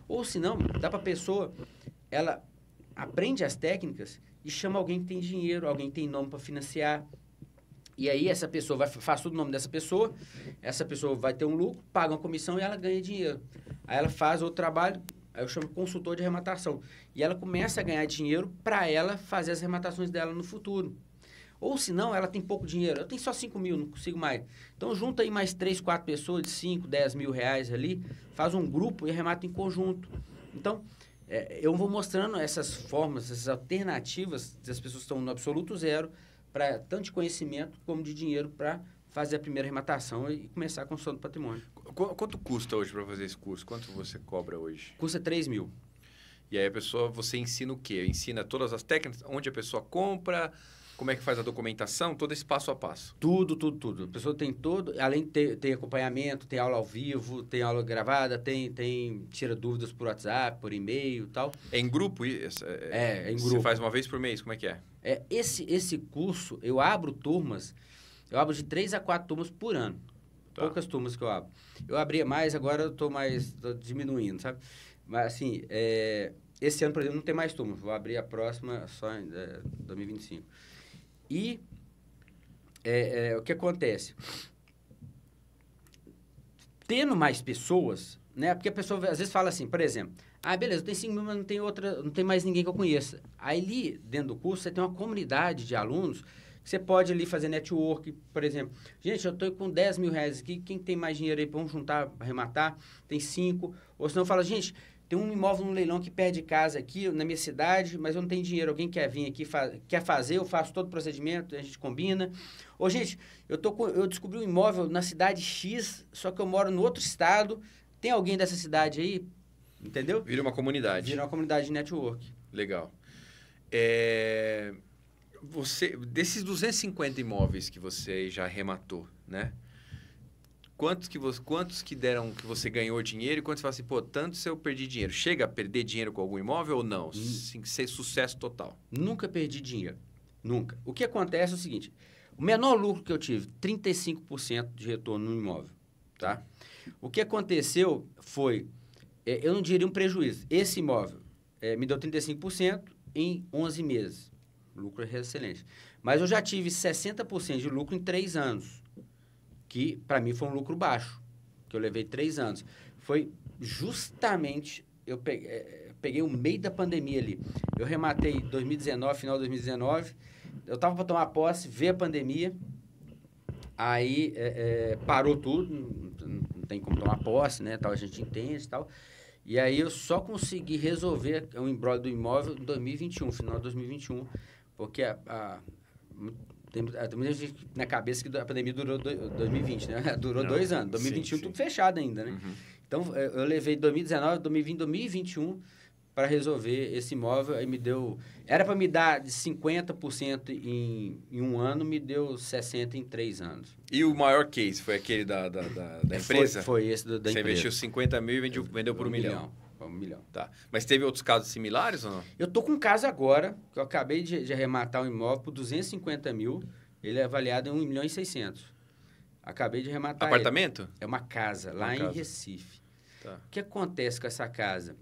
Ou se não, dá para a pessoa, ela aprende as técnicas e chama alguém que tem dinheiro, alguém que tem nome para financiar. E aí essa pessoa faz tudo o nome dessa pessoa, essa pessoa vai ter um lucro, paga uma comissão e ela ganha dinheiro. Aí ela faz outro trabalho, aí eu chamo consultor de arrematação. E ela começa a ganhar dinheiro para ela fazer as arrematações dela no futuro. Ou se não, ela tem pouco dinheiro. Eu tenho só 5 mil, não consigo mais. Então, junta aí mais 3, 4 pessoas de 5, 10 mil reais ali, faz um grupo e arremata em conjunto. Então, eu vou mostrando essas formas, essas alternativas das pessoas que estão no absoluto zero, para tanto de conhecimento como de dinheiro para fazer a primeira arrematação e começar a construção do patrimônio. Quanto custa hoje para fazer esse curso? Quanto você cobra hoje? Custa 3 mil. E aí você ensina o quê? Ensina todas as técnicas, onde a pessoa compra, como é que faz a documentação, todo esse passo a passo? Tudo. A pessoa tem todo, além de ter acompanhamento, tem aula ao vivo, tem aula gravada, tira dúvidas por WhatsApp, por e-mail e tal. É em grupo? É em grupo. Você faz uma vez por mês, como é que é? Esse curso, eu abro de 3 a 4 turmas por ano. Tá. Poucas turmas que eu abro. Eu abria mais, agora eu tô diminuindo, sabe? Mas assim, esse ano, por exemplo, não tem mais turmas. Vou abrir a próxima só em 2025. E o que acontece? Tendo mais pessoas, né? Porque a pessoa às vezes fala assim, por exemplo, beleza, eu tenho 5 mil, mas não tem mais ninguém que eu conheça. Aí ali, dentro do curso, você tem uma comunidade de alunos que você pode ali fazer network, por exemplo. Gente, eu estou com 10 mil reais aqui, quem tem mais dinheiro aí, vamos juntar, arrematar, tem 5. Ou senão fala, gente, tem um imóvel no leilão aqui perto de casa, aqui na minha cidade, mas eu não tenho dinheiro. Alguém quer vir aqui, quer fazer, eu faço todo o procedimento, a gente combina. Ou, gente, eu descobri um imóvel na cidade X, só que eu moro no outro estado. Tem alguém dessa cidade aí? Entendeu? Vira uma comunidade. Vira uma comunidade de network. Legal. Desses 250 imóveis que você já arrematou, né? Quantos que deram que você ganhou dinheiro e quantos você fala assim, tanto se eu perdi dinheiro. Chega a perder dinheiro com algum imóvel ou não? Ser sucesso total. Nunca perdi dinheiro. Nunca. O que acontece é o seguinte, o menor lucro que eu tive, 35% de retorno no imóvel, tá? O que aconteceu foi, eu não diria um prejuízo. Esse imóvel me deu 35% em 11 meses. Lucro excelente. Mas eu já tive 60% de lucro em 3 anos. Que, para mim, foi um lucro baixo. Que eu levei 3 anos. Foi justamente... Eu peguei o meio da pandemia ali. Eu rematei 2019, final de 2019. Eu estava para tomar posse, veio a pandemia. Aí, parou tudo. Não tem como tomar posse, né? Tal, a gente entende e tal. E aí, eu só consegui resolver o embrólio do imóvel em 2021, final de 2021. Porque tem muita gente na cabeça que a pandemia durou 2020, né? Durou 2 anos. 2021 sim. Tudo fechado ainda, né? Uhum. Então, eu levei 2019, 2020, 2021 para resolver esse imóvel. Aí me deu... Era para me dar de 50% em um ano, me deu 60% em 3 anos. E o maior case foi aquele da empresa? Foi esse da empresa. Você investiu 50 mil e vendeu por 1 milhão. 1 milhão. Tá. Mas teve outros casos similares ou não? Eu tô com um caso agora, que eu acabei de arrematar um imóvel por 250 mil. Ele é avaliado em 1 milhão e 600. Acabei de arrematar. Apartamento? Ele. É uma casa, lá em Recife. Tá. O que acontece com essa casa?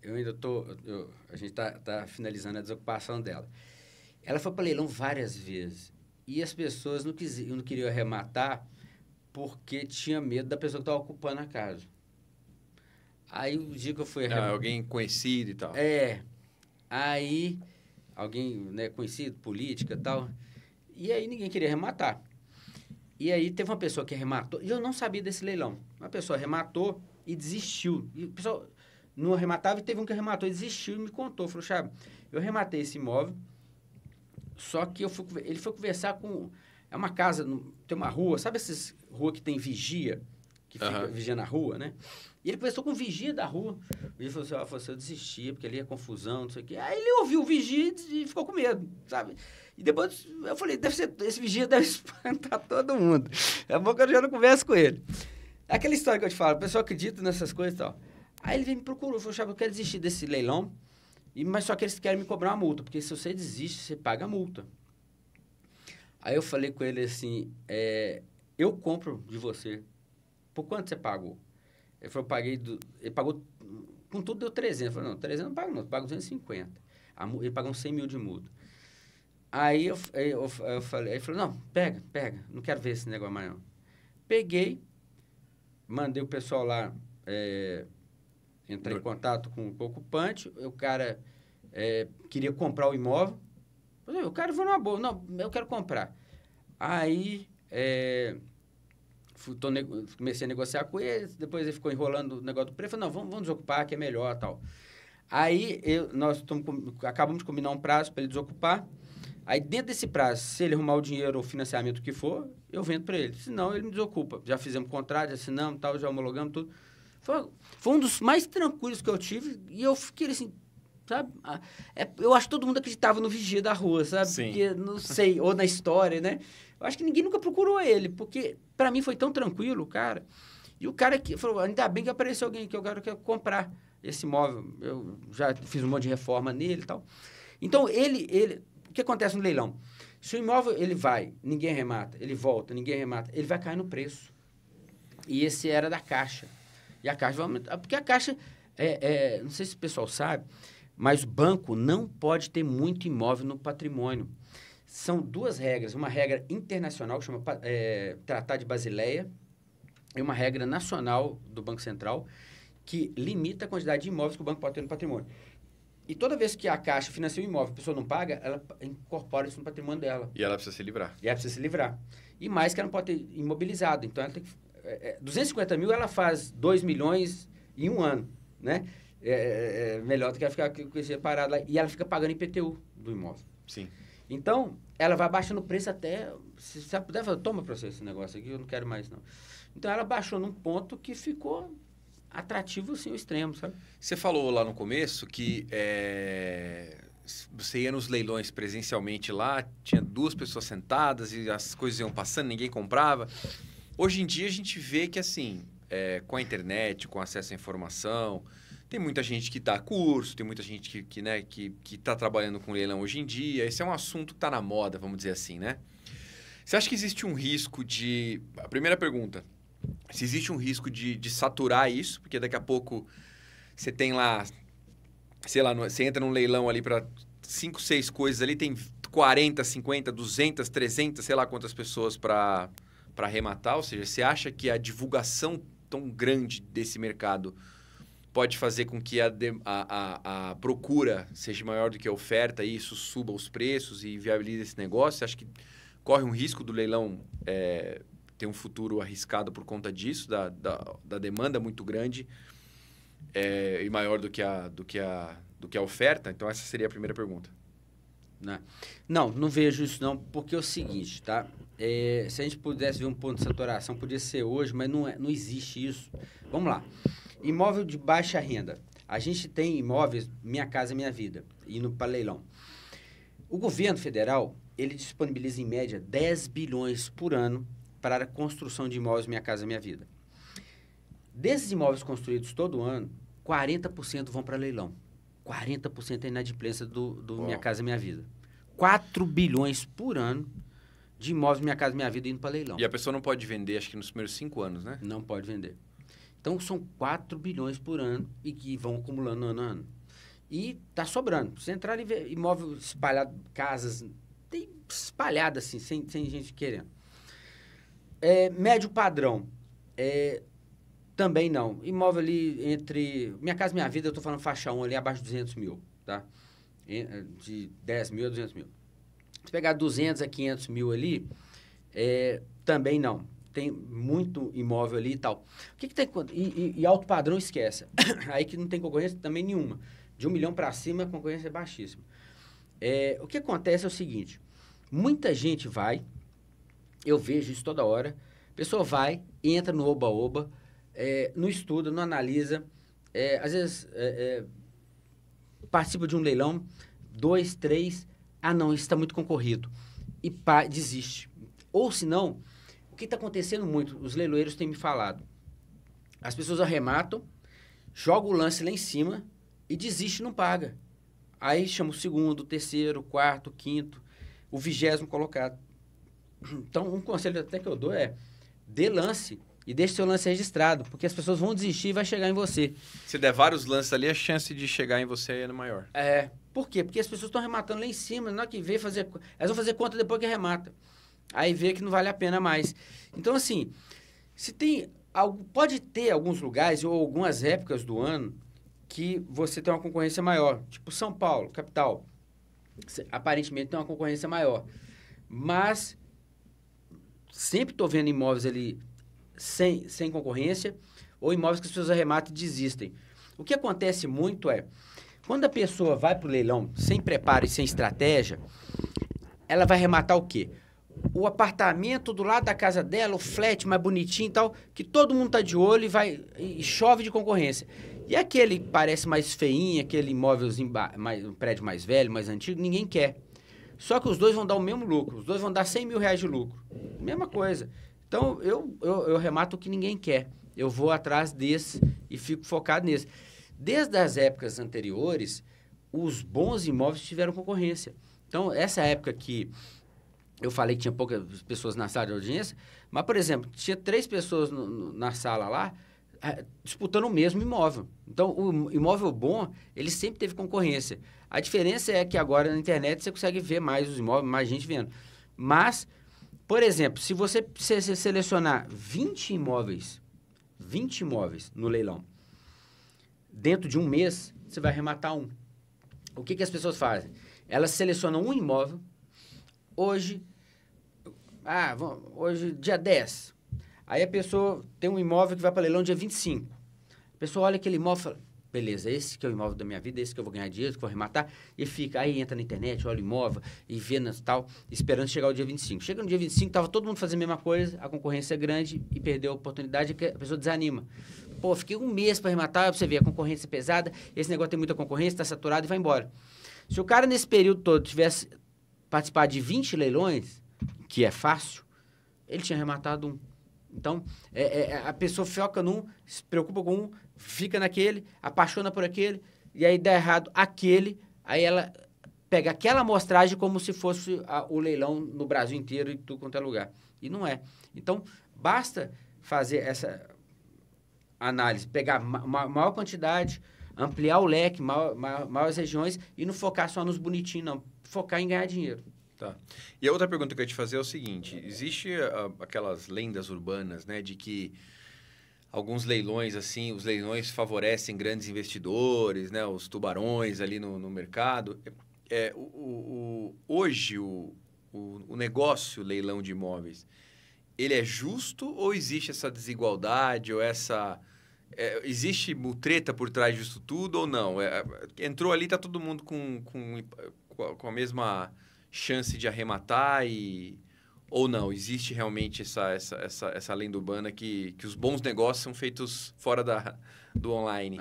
Eu ainda a gente tá finalizando a desocupação dela. Ela foi para leilão várias vezes. E as pessoas não queriam arrematar porque tinha medo da pessoa que estava ocupando a casa. Aí, o dia que eu fui... alguém conhecido e tal. Aí, alguém, né, conhecido, política e tal. E aí, ninguém queria arrematar. E aí teve uma pessoa que arrematou, e eu não sabia desse leilão. Uma pessoa arrematou e desistiu. E o pessoal não arrematava, e teve um que arrematou e desistiu e me contou. Falou, Chave, eu arrematei esse imóvel, só que ele foi conversar com... É uma casa, tem uma rua, sabe essas ruas que tem vigia? Que fica vigiando a rua, né? E ele conversou com o vigia da rua. Ele falou assim, eu desistia, porque ali é confusão, não sei o quê. Aí ele ouviu o vigia e ficou com medo, sabe? E depois eu falei, esse vigia deve espantar todo mundo. É bom que eu já não converso com ele. Aquela história que eu te falo, o pessoal acredita nessas coisas e tal. Aí ele veio me procurou, falou, Chave, eu quero desistir desse leilão, mas só que eles querem me cobrar uma multa, porque se você desiste, você paga a multa. Aí eu falei com ele assim, eu compro de você. Por quanto você pagou? Ele falou, ele pagou, com tudo deu 300. Eu falei, não, 300 não pago não, eu pago 250. Ele pagou uns 100 mil de multa. Aí eu falei, ele falou, não, pega, não quero ver esse negócio mais não. Peguei, mandei o pessoal lá entrar em contato com o ocupante, o cara queria comprar o imóvel. O cara falou, numa boa, não, eu quero comprar. Aí, comecei a negociar com ele, depois ele ficou enrolando o negócio do preço, falei, não, vamos desocupar, que é melhor, tal. Aí, nós acabamos de combinar um prazo para ele desocupar. Aí, dentro desse prazo, se ele arrumar o dinheiro ou financiamento que for, eu vendo para ele. Senão, ele me desocupa. Já fizemos contrato, já assinamos, tal, já homologamos tudo. Foi um dos mais tranquilos que eu tive e eu fiquei assim, sabe? Eu acho que todo mundo acreditava no vigia da rua, sabe? Sim. Porque, não sei, ou na história, né? Eu acho que ninguém nunca procurou ele, porque para mim foi tão tranquilo, cara. E o cara que falou, ainda bem que apareceu alguém que eu quero comprar esse imóvel. Eu já fiz um monte de reforma nele e tal. Então, o que acontece no leilão? Se o imóvel, ele vai, ninguém remata, ele volta, ninguém remata, ele vai cair no preço. E esse era da Caixa. E a Caixa vai aumentar, porque a Caixa, não sei se o pessoal sabe, mas o banco não pode ter muito imóvel no patrimônio. São duas regras, uma regra internacional, que chama Tratado de Basileia, e uma regra nacional do Banco Central, que limita a quantidade de imóveis que o banco pode ter no patrimônio. E toda vez que a Caixa financia um imóvel, a pessoa não paga, ela incorpora isso no patrimônio dela. E ela precisa se livrar. E mais que ela não pode ter imobilizado. Então, ela tem que... 250 mil, ela faz 2 milhões em um ano, né? Melhor do que ela ficar com esse parado lá. E ela fica pagando IPTU do imóvel. Sim. Então, ela vai baixando o preço até... Se você puder, toma para você esse negócio aqui, eu não quero mais, não. Então, ela baixou num ponto que ficou atrativo, assim, ao extremo, sabe? Você falou lá no começo que você ia nos leilões presencialmente lá, tinha 2 pessoas sentadas e as coisas iam passando, ninguém comprava. Hoje em dia, a gente vê que, assim, com a internet, com acesso à informação, tem muita gente que dá curso, tem muita gente que tá trabalhando com leilão hoje em dia. Esse é um assunto que está na moda, vamos dizer assim, né? Você acha que existe um risco de... A primeira pergunta, se existe um risco de saturar isso, porque daqui a pouco você tem lá, sei lá, você entra num leilão ali para 5, 6 coisas ali, tem 40, 50, 200, 300, sei lá quantas pessoas para arrematar. Ou seja, você acha que a divulgação tão grande desse mercado pode fazer com que a procura seja maior do que a oferta e isso suba os preços e viabilize esse negócio? Você acha que corre um risco do leilão ter um futuro arriscado por conta disso, da demanda muito grande e maior do que a oferta? Então, essa seria a primeira pergunta. Não vejo isso não, porque é o seguinte, tá? Se a gente pudesse ver um ponto de saturação, podia ser hoje, mas não existe isso. Vamos lá. Imóvel de baixa renda. A gente tem imóveis Minha Casa Minha Vida, indo para leilão. O governo federal, ele disponibiliza em média 10 bilhões por ano para a construção de imóveis Minha Casa Minha Vida. Desses imóveis construídos todo ano, 40% vão para leilão. 40% é inadimplência do Minha Casa Minha Vida. 4 bilhões por ano de imóveis Minha Casa Minha Vida indo para leilão. E a pessoa não pode vender, acho que nos primeiros 5 anos, né? Não pode vender. Então, são 4 bilhões por ano e que vão acumulando ano a ano. E tá sobrando. Você entrar e ver imóvel espalhado, casas, tem espalhado assim, sem gente querendo. Médio padrão, também não. Imóvel ali entre... Minha Casa Minha Vida, eu tô falando faixa 1 ali, abaixo de 200 mil, tá? De 10 mil a 200 mil. Se pegar 200 a 500 mil ali, Também não. Tem muito imóvel ali e tal. O que tem... E alto padrão esquece. Aí que não tem concorrência também nenhuma. De 1 milhão para cima, a concorrência é baixíssima. O que acontece é o seguinte. Muita gente vai, eu vejo isso toda hora, a pessoa vai, entra no oba-oba, não estuda, não analisa, às vezes participa de um leilão, 2, 3, não, isso está muito concorrido, e desiste. Ou se não, o que está acontecendo muito, os leiloeiros têm me falado, as pessoas arrematam, jogam o lance lá em cima e desiste e não paga. Aí chama o segundo, o terceiro, o quarto, o quinto, o 20º colocado. Então, um conselho até que eu dou dê lance e deixe seu lance registrado, porque as pessoas vão desistir e vai chegar em você. Se der vários lances ali, a chance de chegar em você é maior. Por quê? Porque as pessoas estão arrematando lá em cima, na hora que vê fazer... Elas vão fazer conta depois que arremata. Aí vê que não vale a pena mais. Então, assim, se tem... Pode ter alguns lugares ou algumas épocas do ano que você tem uma concorrência maior. Tipo São Paulo, capital. Aparentemente tem uma concorrência maior. Mas sempre estou vendo imóveis ali sem concorrência ou imóveis que as pessoas arrematam e desistem. O que acontece muito quando a pessoa vai para o leilão sem preparo e sem estratégia, ela vai arrematar o quê? O apartamento do lado da casa dela, o flat mais bonitinho e tal, que todo mundo tá de olho e chove de concorrência. E aquele que parece mais feinho, aquele imóvelzinho, um prédio mais velho, mais antigo, ninguém quer. Só que os dois vão dar o mesmo lucro, os dois vão dar 100 mil reais de lucro. Mesma coisa. Então, eu remato o que ninguém quer. Eu vou atrás desse e fico focado nesse. Desde as épocas anteriores, os bons imóveis tiveram concorrência. Então, essa época que eu falei que tinha poucas pessoas na sala de audiência, mas, por exemplo, tinha 3 pessoas na sala lá, disputando o mesmo imóvel. Então, o imóvel bom, ele sempre teve concorrência. A diferença é que agora na internet você consegue ver mais os imóveis, mais gente vendo. Mas, por exemplo, se você selecionar 20 imóveis no leilão, dentro de um mês, você vai arrematar um. O que as pessoas fazem? Elas selecionam um imóvel, hoje, dia 10. Aí a pessoa tem um imóvel que vai para leilão dia 25. A pessoa olha aquele imóvel e fala, beleza, esse que é o imóvel da minha vida, esse que eu vou ganhar dinheiro, que eu vou arrematar, e fica, aí entra na internet, olha o imóvel, e vê tal, esperando chegar o dia 25. Chega no dia 25, estava todo mundo fazendo a mesma coisa, a concorrência é grande, e perdeu a oportunidade, a pessoa desanima. Pô, fiquei um mês para arrematar, você vê, a concorrência é pesada, esse negócio tem muita concorrência, está saturado e vai embora. Se o cara, nesse período todo, tivesse participado de 20 leilões, que é fácil, ele tinha arrematado um. Então, a pessoa foca num, se preocupa com um, fica naquele, apaixona por aquele, e aí dá errado aquele, aí ela pega aquela amostragem como se fosse o leilão no Brasil inteiro e tudo quanto é lugar. E não é. Então, basta fazer essa análise, pegar maior quantidade, ampliar o leque, maiores regiões e não focar só nos bonitinhos, não. Focar em ganhar dinheiro. Tá. E a outra pergunta que eu ia te fazer é o seguinte, existe aquelas lendas urbanas, né, de que alguns leilões, assim, os leilões favorecem grandes investidores, né, os tubarões ali no mercado. Hoje, o negócio leilão de imóveis, ele é justo ou existe essa desigualdade ou existe mutreta por trás disso tudo ou não? Entrou ali, tá todo mundo com a mesma chance de arrematar ou não? Existe realmente essa lenda urbana que os bons negócios são feitos fora do online?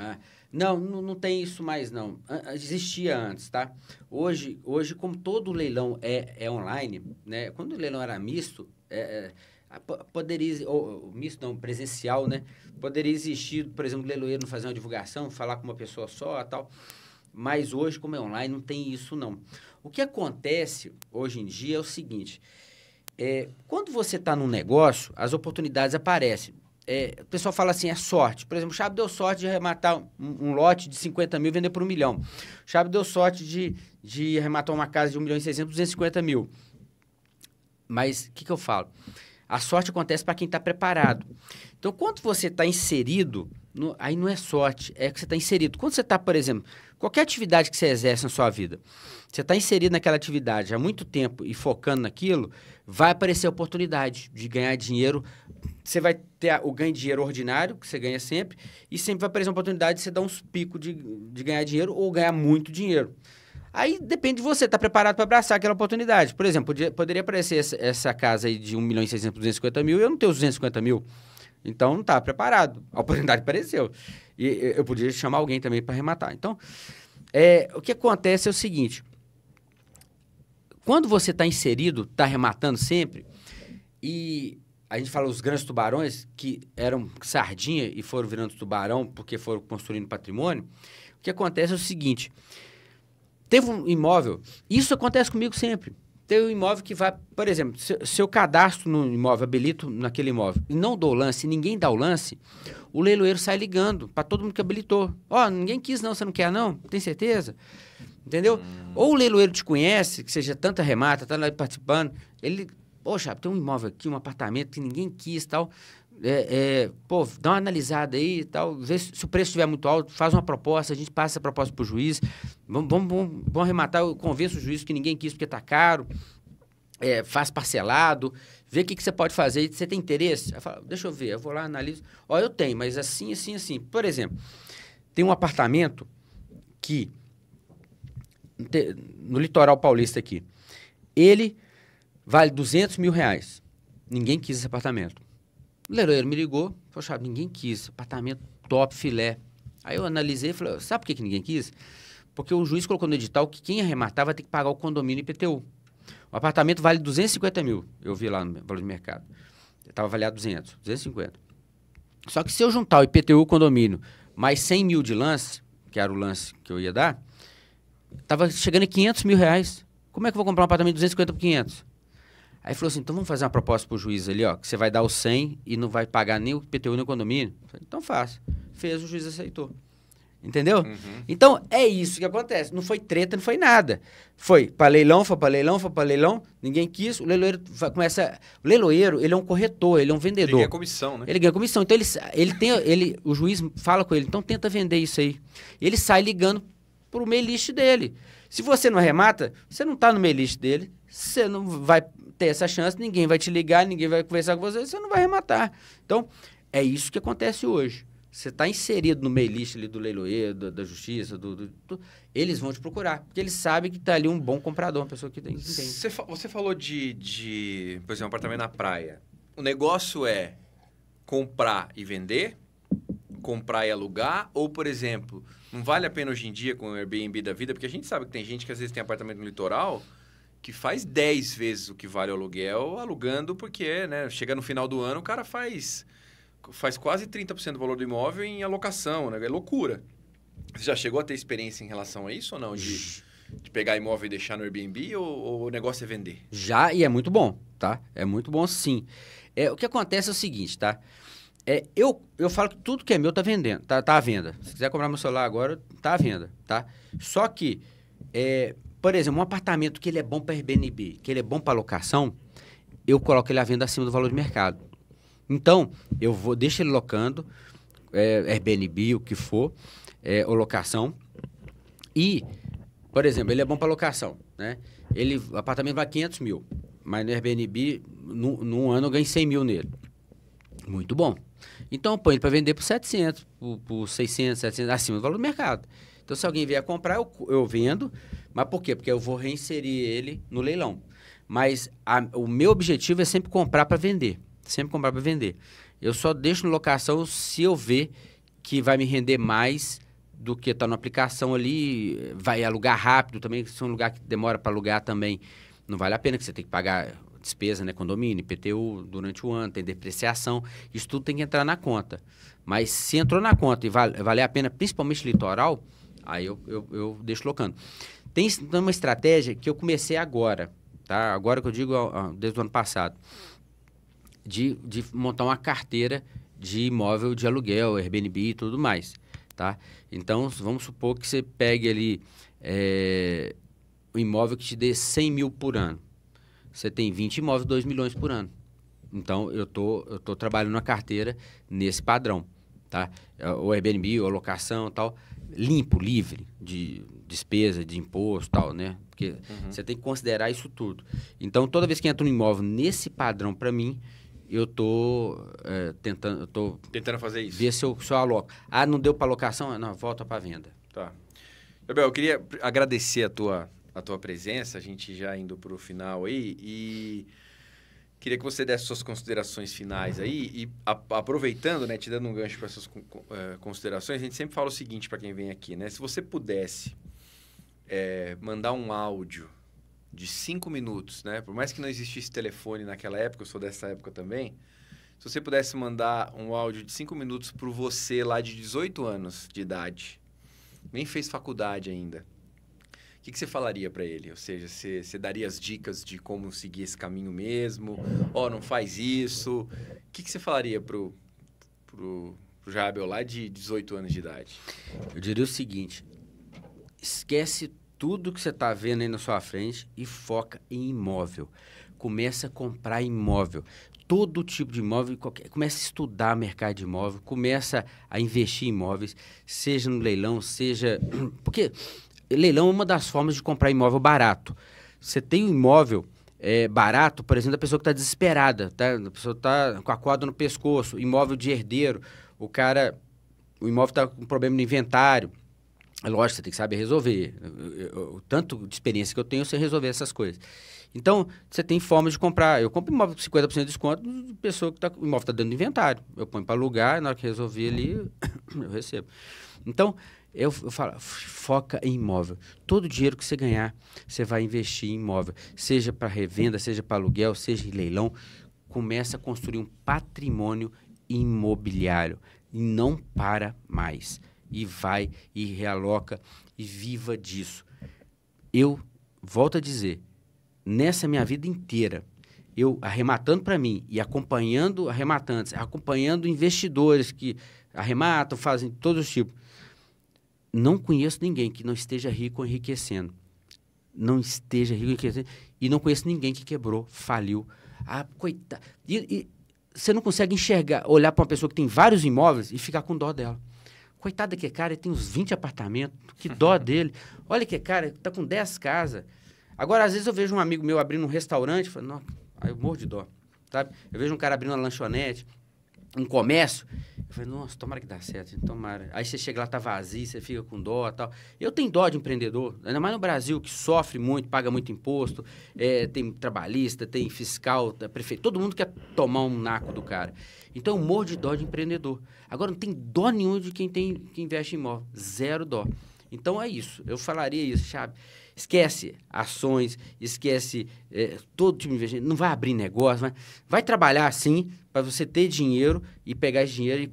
Não tem isso mais, não. Existia antes, tá? Hoje como todo leilão é online, né? Quando o leilão era misto, poderia... Ou misto não, presencial, né? Poderia existir, por exemplo, o leiloeiro não fazer uma divulgação, falar com uma pessoa só e tal. Mas hoje, como é online, não tem isso, não. O que acontece hoje em dia é o seguinte, quando você está num negócio, as oportunidades aparecem. O pessoal fala assim, é sorte. Por exemplo, o Chave deu sorte de arrematar um lote de 50 mil e vender por 1 milhão. O Chave deu sorte de arrematar uma casa de 1 milhão e 600, 250 mil. Mas, o que eu falo? A sorte acontece para quem está preparado. Então, quando você está inserido Aí não é sorte, é que você está inserido. Quando você está, por exemplo, qualquer atividade que você exerce na sua vida, você está inserido naquela atividade há muito tempo e focando naquilo, vai aparecer a oportunidade de ganhar dinheiro. Você vai ter o ganho de dinheiro ordinário, que você ganha sempre, e sempre vai aparecer uma oportunidade de você dar uns picos de ganhar dinheiro ou ganhar muito dinheiro. Aí depende de você, tá preparado para abraçar aquela oportunidade. Por exemplo, poderia aparecer essa casa aí de 1.600.000, 250.000 e eu não tenho os 250.000. Então, não estava preparado. A oportunidade apareceu. E eu podia chamar alguém também para arrematar. Então, o que acontece é o seguinte. Quando você está inserido, está arrematando sempre, e a gente fala os grandes tubarões, que eram sardinha e foram virando tubarão porque foram construindo patrimônio, o que acontece é o seguinte. Teve um imóvel, isso acontece comigo sempre. Tem um imóvel que vai, por exemplo, se eu cadastro no imóvel, habilito naquele imóvel e não dou o lance, ninguém dá o lance, o leiloeiro sai ligando para todo mundo que habilitou. Ninguém quis não, você não quer não? Tem certeza? Entendeu? Ou o leiloeiro te conhece, que seja tanta remata, tá lá participando, ele, poxa, tem um imóvel aqui, um apartamento que ninguém quis e tal, dá uma analisada aí e tal, vê se o preço estiver muito alto, faz uma proposta, a gente passa essa proposta para o juiz, vamos arrematar, eu convenço o juiz que ninguém quis porque está caro, faz parcelado, vê o que você pode fazer, você tem interesse? Eu falo, deixa eu ver, eu vou lá, analiso, eu tenho, mas assim, assim, assim. Por exemplo, tem um apartamento que, no litoral paulista aqui, ele vale R$200 mil, ninguém quis esse apartamento. O leiloeiro me ligou, poxa, ninguém quis, apartamento top, filé. Aí eu analisei e falei, sabe por que ninguém quis? Porque o juiz colocou no edital que quem arrematar vai ter que pagar o condomínio IPTU. O apartamento vale 250 mil, eu vi lá no valor de mercado. Estava avaliado 250. Só que se eu juntar o IPTU e o condomínio, mais 100 mil de lance, que era o lance que eu ia dar, estava chegando em R$500 mil. Como é que eu vou comprar um apartamento de 250 por 500? Aí falou assim, então vamos fazer uma proposta para o juiz ali, que você vai dar os 100 e não vai pagar nem o IPTU nem o condomínio. Falei, então faça. Fez, o juiz aceitou. Entendeu? Uhum. Então, é isso que acontece. Não foi treta, não foi nada. Foi para leilão, foi para leilão, foi para leilão, ninguém quis, o leiloeiro começa... O leiloeiro, ele é um corretor, ele é um vendedor. Ele ganha comissão, né? Ele ganha comissão. Então, o juiz fala com ele, então tenta vender isso aí. Ele sai ligando para o mail list dele. Se você não arremata, você não está no mail list dele, você não vai ter essa chance, ninguém vai te ligar, ninguém vai conversar com você, você não vai arrematar. Então, é isso que acontece hoje. Você está inserido no mail list ali do leiloeiro, da justiça, eles vão te procurar, porque eles sabem que está ali um bom comprador, uma pessoa que entende. Você falou por exemplo, um apartamento na praia. O negócio é comprar e vender, comprar e alugar, ou, por exemplo, não vale a pena hoje em dia com o Airbnb da vida, porque a gente sabe que tem gente que às vezes tem apartamento no litoral que faz 10 vezes o que vale o aluguel alugando, porque, né, chega no final do ano, o cara faz quase 30% do valor do imóvel em alocação, né? É loucura. Você já chegou a ter experiência em relação a isso ou não? De pegar imóvel e deixar no Airbnb ou o negócio é vender? Já, e é muito bom, tá? É muito bom, sim. O que acontece é o seguinte, tá? Eu falo que tudo que é meu tá vendendo, tá à venda. Se quiser comprar meu celular agora, tá à venda, tá? Só que, por exemplo, um apartamento que ele é bom para Airbnb, que ele é bom para locação, eu coloco ele à venda acima do valor de mercado. Então, eu deixo ele locando, Airbnb, o que for, ou locação. E, por exemplo, ele é bom para locação, né? O apartamento vai 500 mil, mas no Airbnb, num ano eu ganho 100 mil nele. Muito bom. Então, eu ponho ele para vender por 700, por 600, 700, acima do valor do mercado. Então, se alguém vier comprar, eu vendo. Mas por quê? Porque eu vou reinserir ele no leilão. Mas o meu objetivo é sempre comprar para vender. Sempre comprar para vender. Eu só deixo na locação se eu ver que vai me render mais do que está na aplicação ali. Vai alugar rápido também, se é um lugar que demora para alugar também, não vale a pena, que você tem que pagar despesa, né? Condomínio, IPTU durante o ano, tem depreciação. Isso tudo tem que entrar na conta. Mas se entrou na conta e vale a pena, principalmente litoral, aí eu deixo locando. Tem uma estratégia que eu comecei agora, tá? Agora que eu digo desde o ano passado. De montar uma carteira de imóvel de aluguel, Airbnb e tudo mais, tá? Então, vamos supor que você pegue ali um imóvel que te dê 100 mil por ano. Você tem 20 imóveis, 2 milhões por ano. Então, eu tô trabalhando na carteira nesse padrão, tá? O Airbnb, ou locação e tal, limpo, livre de despesa, de imposto e tal, né? Porque você tem que considerar isso tudo. Então, toda vez que entra um imóvel nesse padrão para mim, eu tô tentando fazer isso. Ver se eu aloco. Ah, não deu para locação? Não, volta para venda. Tá. Gabriel, eu queria agradecer a tua presença, a gente já indo para o final aí, e queria que você desse suas considerações finais aí, e aproveitando, né, te dando um gancho para essas considerações, a gente sempre fala o seguinte para quem vem aqui, né? Se você pudesse mandar um áudio de 5 minutos, né? Por mais que não existisse telefone naquela época, eu sou dessa época também, se você pudesse mandar um áudio de 5 minutos para você lá de 18 anos de idade, nem fez faculdade ainda, o que você falaria para ele? Ou seja, você daria as dicas de como seguir esse caminho mesmo? Não faz isso. O que você falaria pro Jabel lá de 18 anos de idade? Eu diria o seguinte, esquece tudo que você está vendo aí na sua frente e foca em imóvel. Começa a comprar imóvel. Todo tipo de imóvel, começa a estudar mercado de imóvel, começa a investir em imóveis, seja no leilão, seja... Porque leilão é uma das formas de comprar imóvel barato. Você tem um imóvel barato, por exemplo, da pessoa que está desesperada, tá? A pessoa está com a corda no pescoço, imóvel de herdeiro, o imóvel está com problema no inventário. É lógico, você tem que saber resolver. Tanto de experiência que eu tenho, eu sei resolver essas coisas. Então, você tem formas de comprar. Eu compro imóvel com 50% de desconto de pessoa que o imóvel está dando inventário. Eu ponho para alugar, na hora que resolver ali, eu recebo. Então, eu falo, foca em imóvel. Todo o dinheiro que você ganhar, você vai investir em imóvel. Seja para revenda, seja para aluguel, seja em leilão. Começa a construir um patrimônio imobiliário. E não para mais. E vai, e realoca, e viva disso. Eu volto a dizer, nessa minha vida inteira, eu arrematando para mim e acompanhando arrematantes, acompanhando investidores que arrematam, fazem todos os tipos, não conheço ninguém que não esteja rico ou enriquecendo. Não esteja rico ou enriquecendo. E não conheço ninguém que quebrou, faliu. Ah, coitado. E você não consegue enxergar, olhar para uma pessoa que tem vários imóveis e ficar com dó dela. Coitado daquele cara, ele tem uns 20 apartamentos, que dó dele. Olha que cara, ele tá com 10 casas. Agora, às vezes eu vejo um amigo meu abrindo um restaurante, falo, não, aí eu morro de dó, sabe? Eu vejo um cara abrindo uma lanchonete, um comércio, eu falo, nossa, tomara que dá certo, tomara. Aí você chega lá, tá vazio, você fica com dó e tal. Eu tenho dó de empreendedor, ainda mais no Brasil, que sofre muito, paga muito imposto, tem trabalhista, tem fiscal, prefeito, todo mundo quer tomar um naco do cara. Então, eu morro de dó de empreendedor. Agora, não tem dó nenhum de quem investe em imóvel. Zero dó. Então, é isso. Eu falaria isso, sabe? Esquece ações, esquece todo tipo de investimento. Não vai abrir negócio, vai trabalhar assim para você ter dinheiro e pegar esse dinheiro.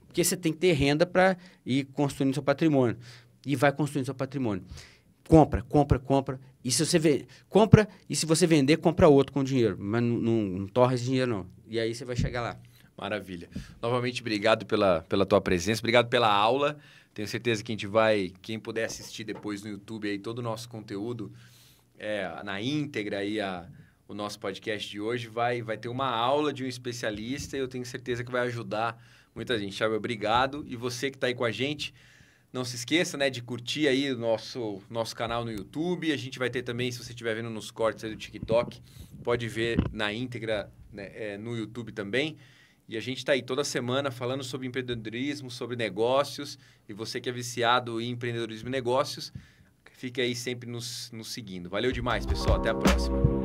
Porque você tem que ter renda para ir construindo seu patrimônio. E vai construindo seu patrimônio. Compra. E se você compra, e se você vender, compra outro com dinheiro. Mas não torra esse dinheiro, não. E aí você vai chegar lá. Maravilha. Novamente, obrigado pela tua presença, obrigado pela aula. Tenho certeza que quem puder assistir depois no YouTube aí todo o nosso conteúdo na íntegra aí o nosso podcast de hoje vai ter uma aula de um especialista e eu tenho certeza que vai ajudar muita gente. Thiago, obrigado. E você que está aí com a gente, não se esqueça, né, de curtir aí o nosso canal no YouTube. A gente vai ter também, se você estiver vendo nos cortes aí do TikTok, pode ver na íntegra, né, no YouTube também. E a gente está aí toda semana falando sobre empreendedorismo, sobre negócios. E você que é viciado em empreendedorismo e negócios, fique aí sempre nos seguindo. Valeu demais, pessoal. Até a próxima.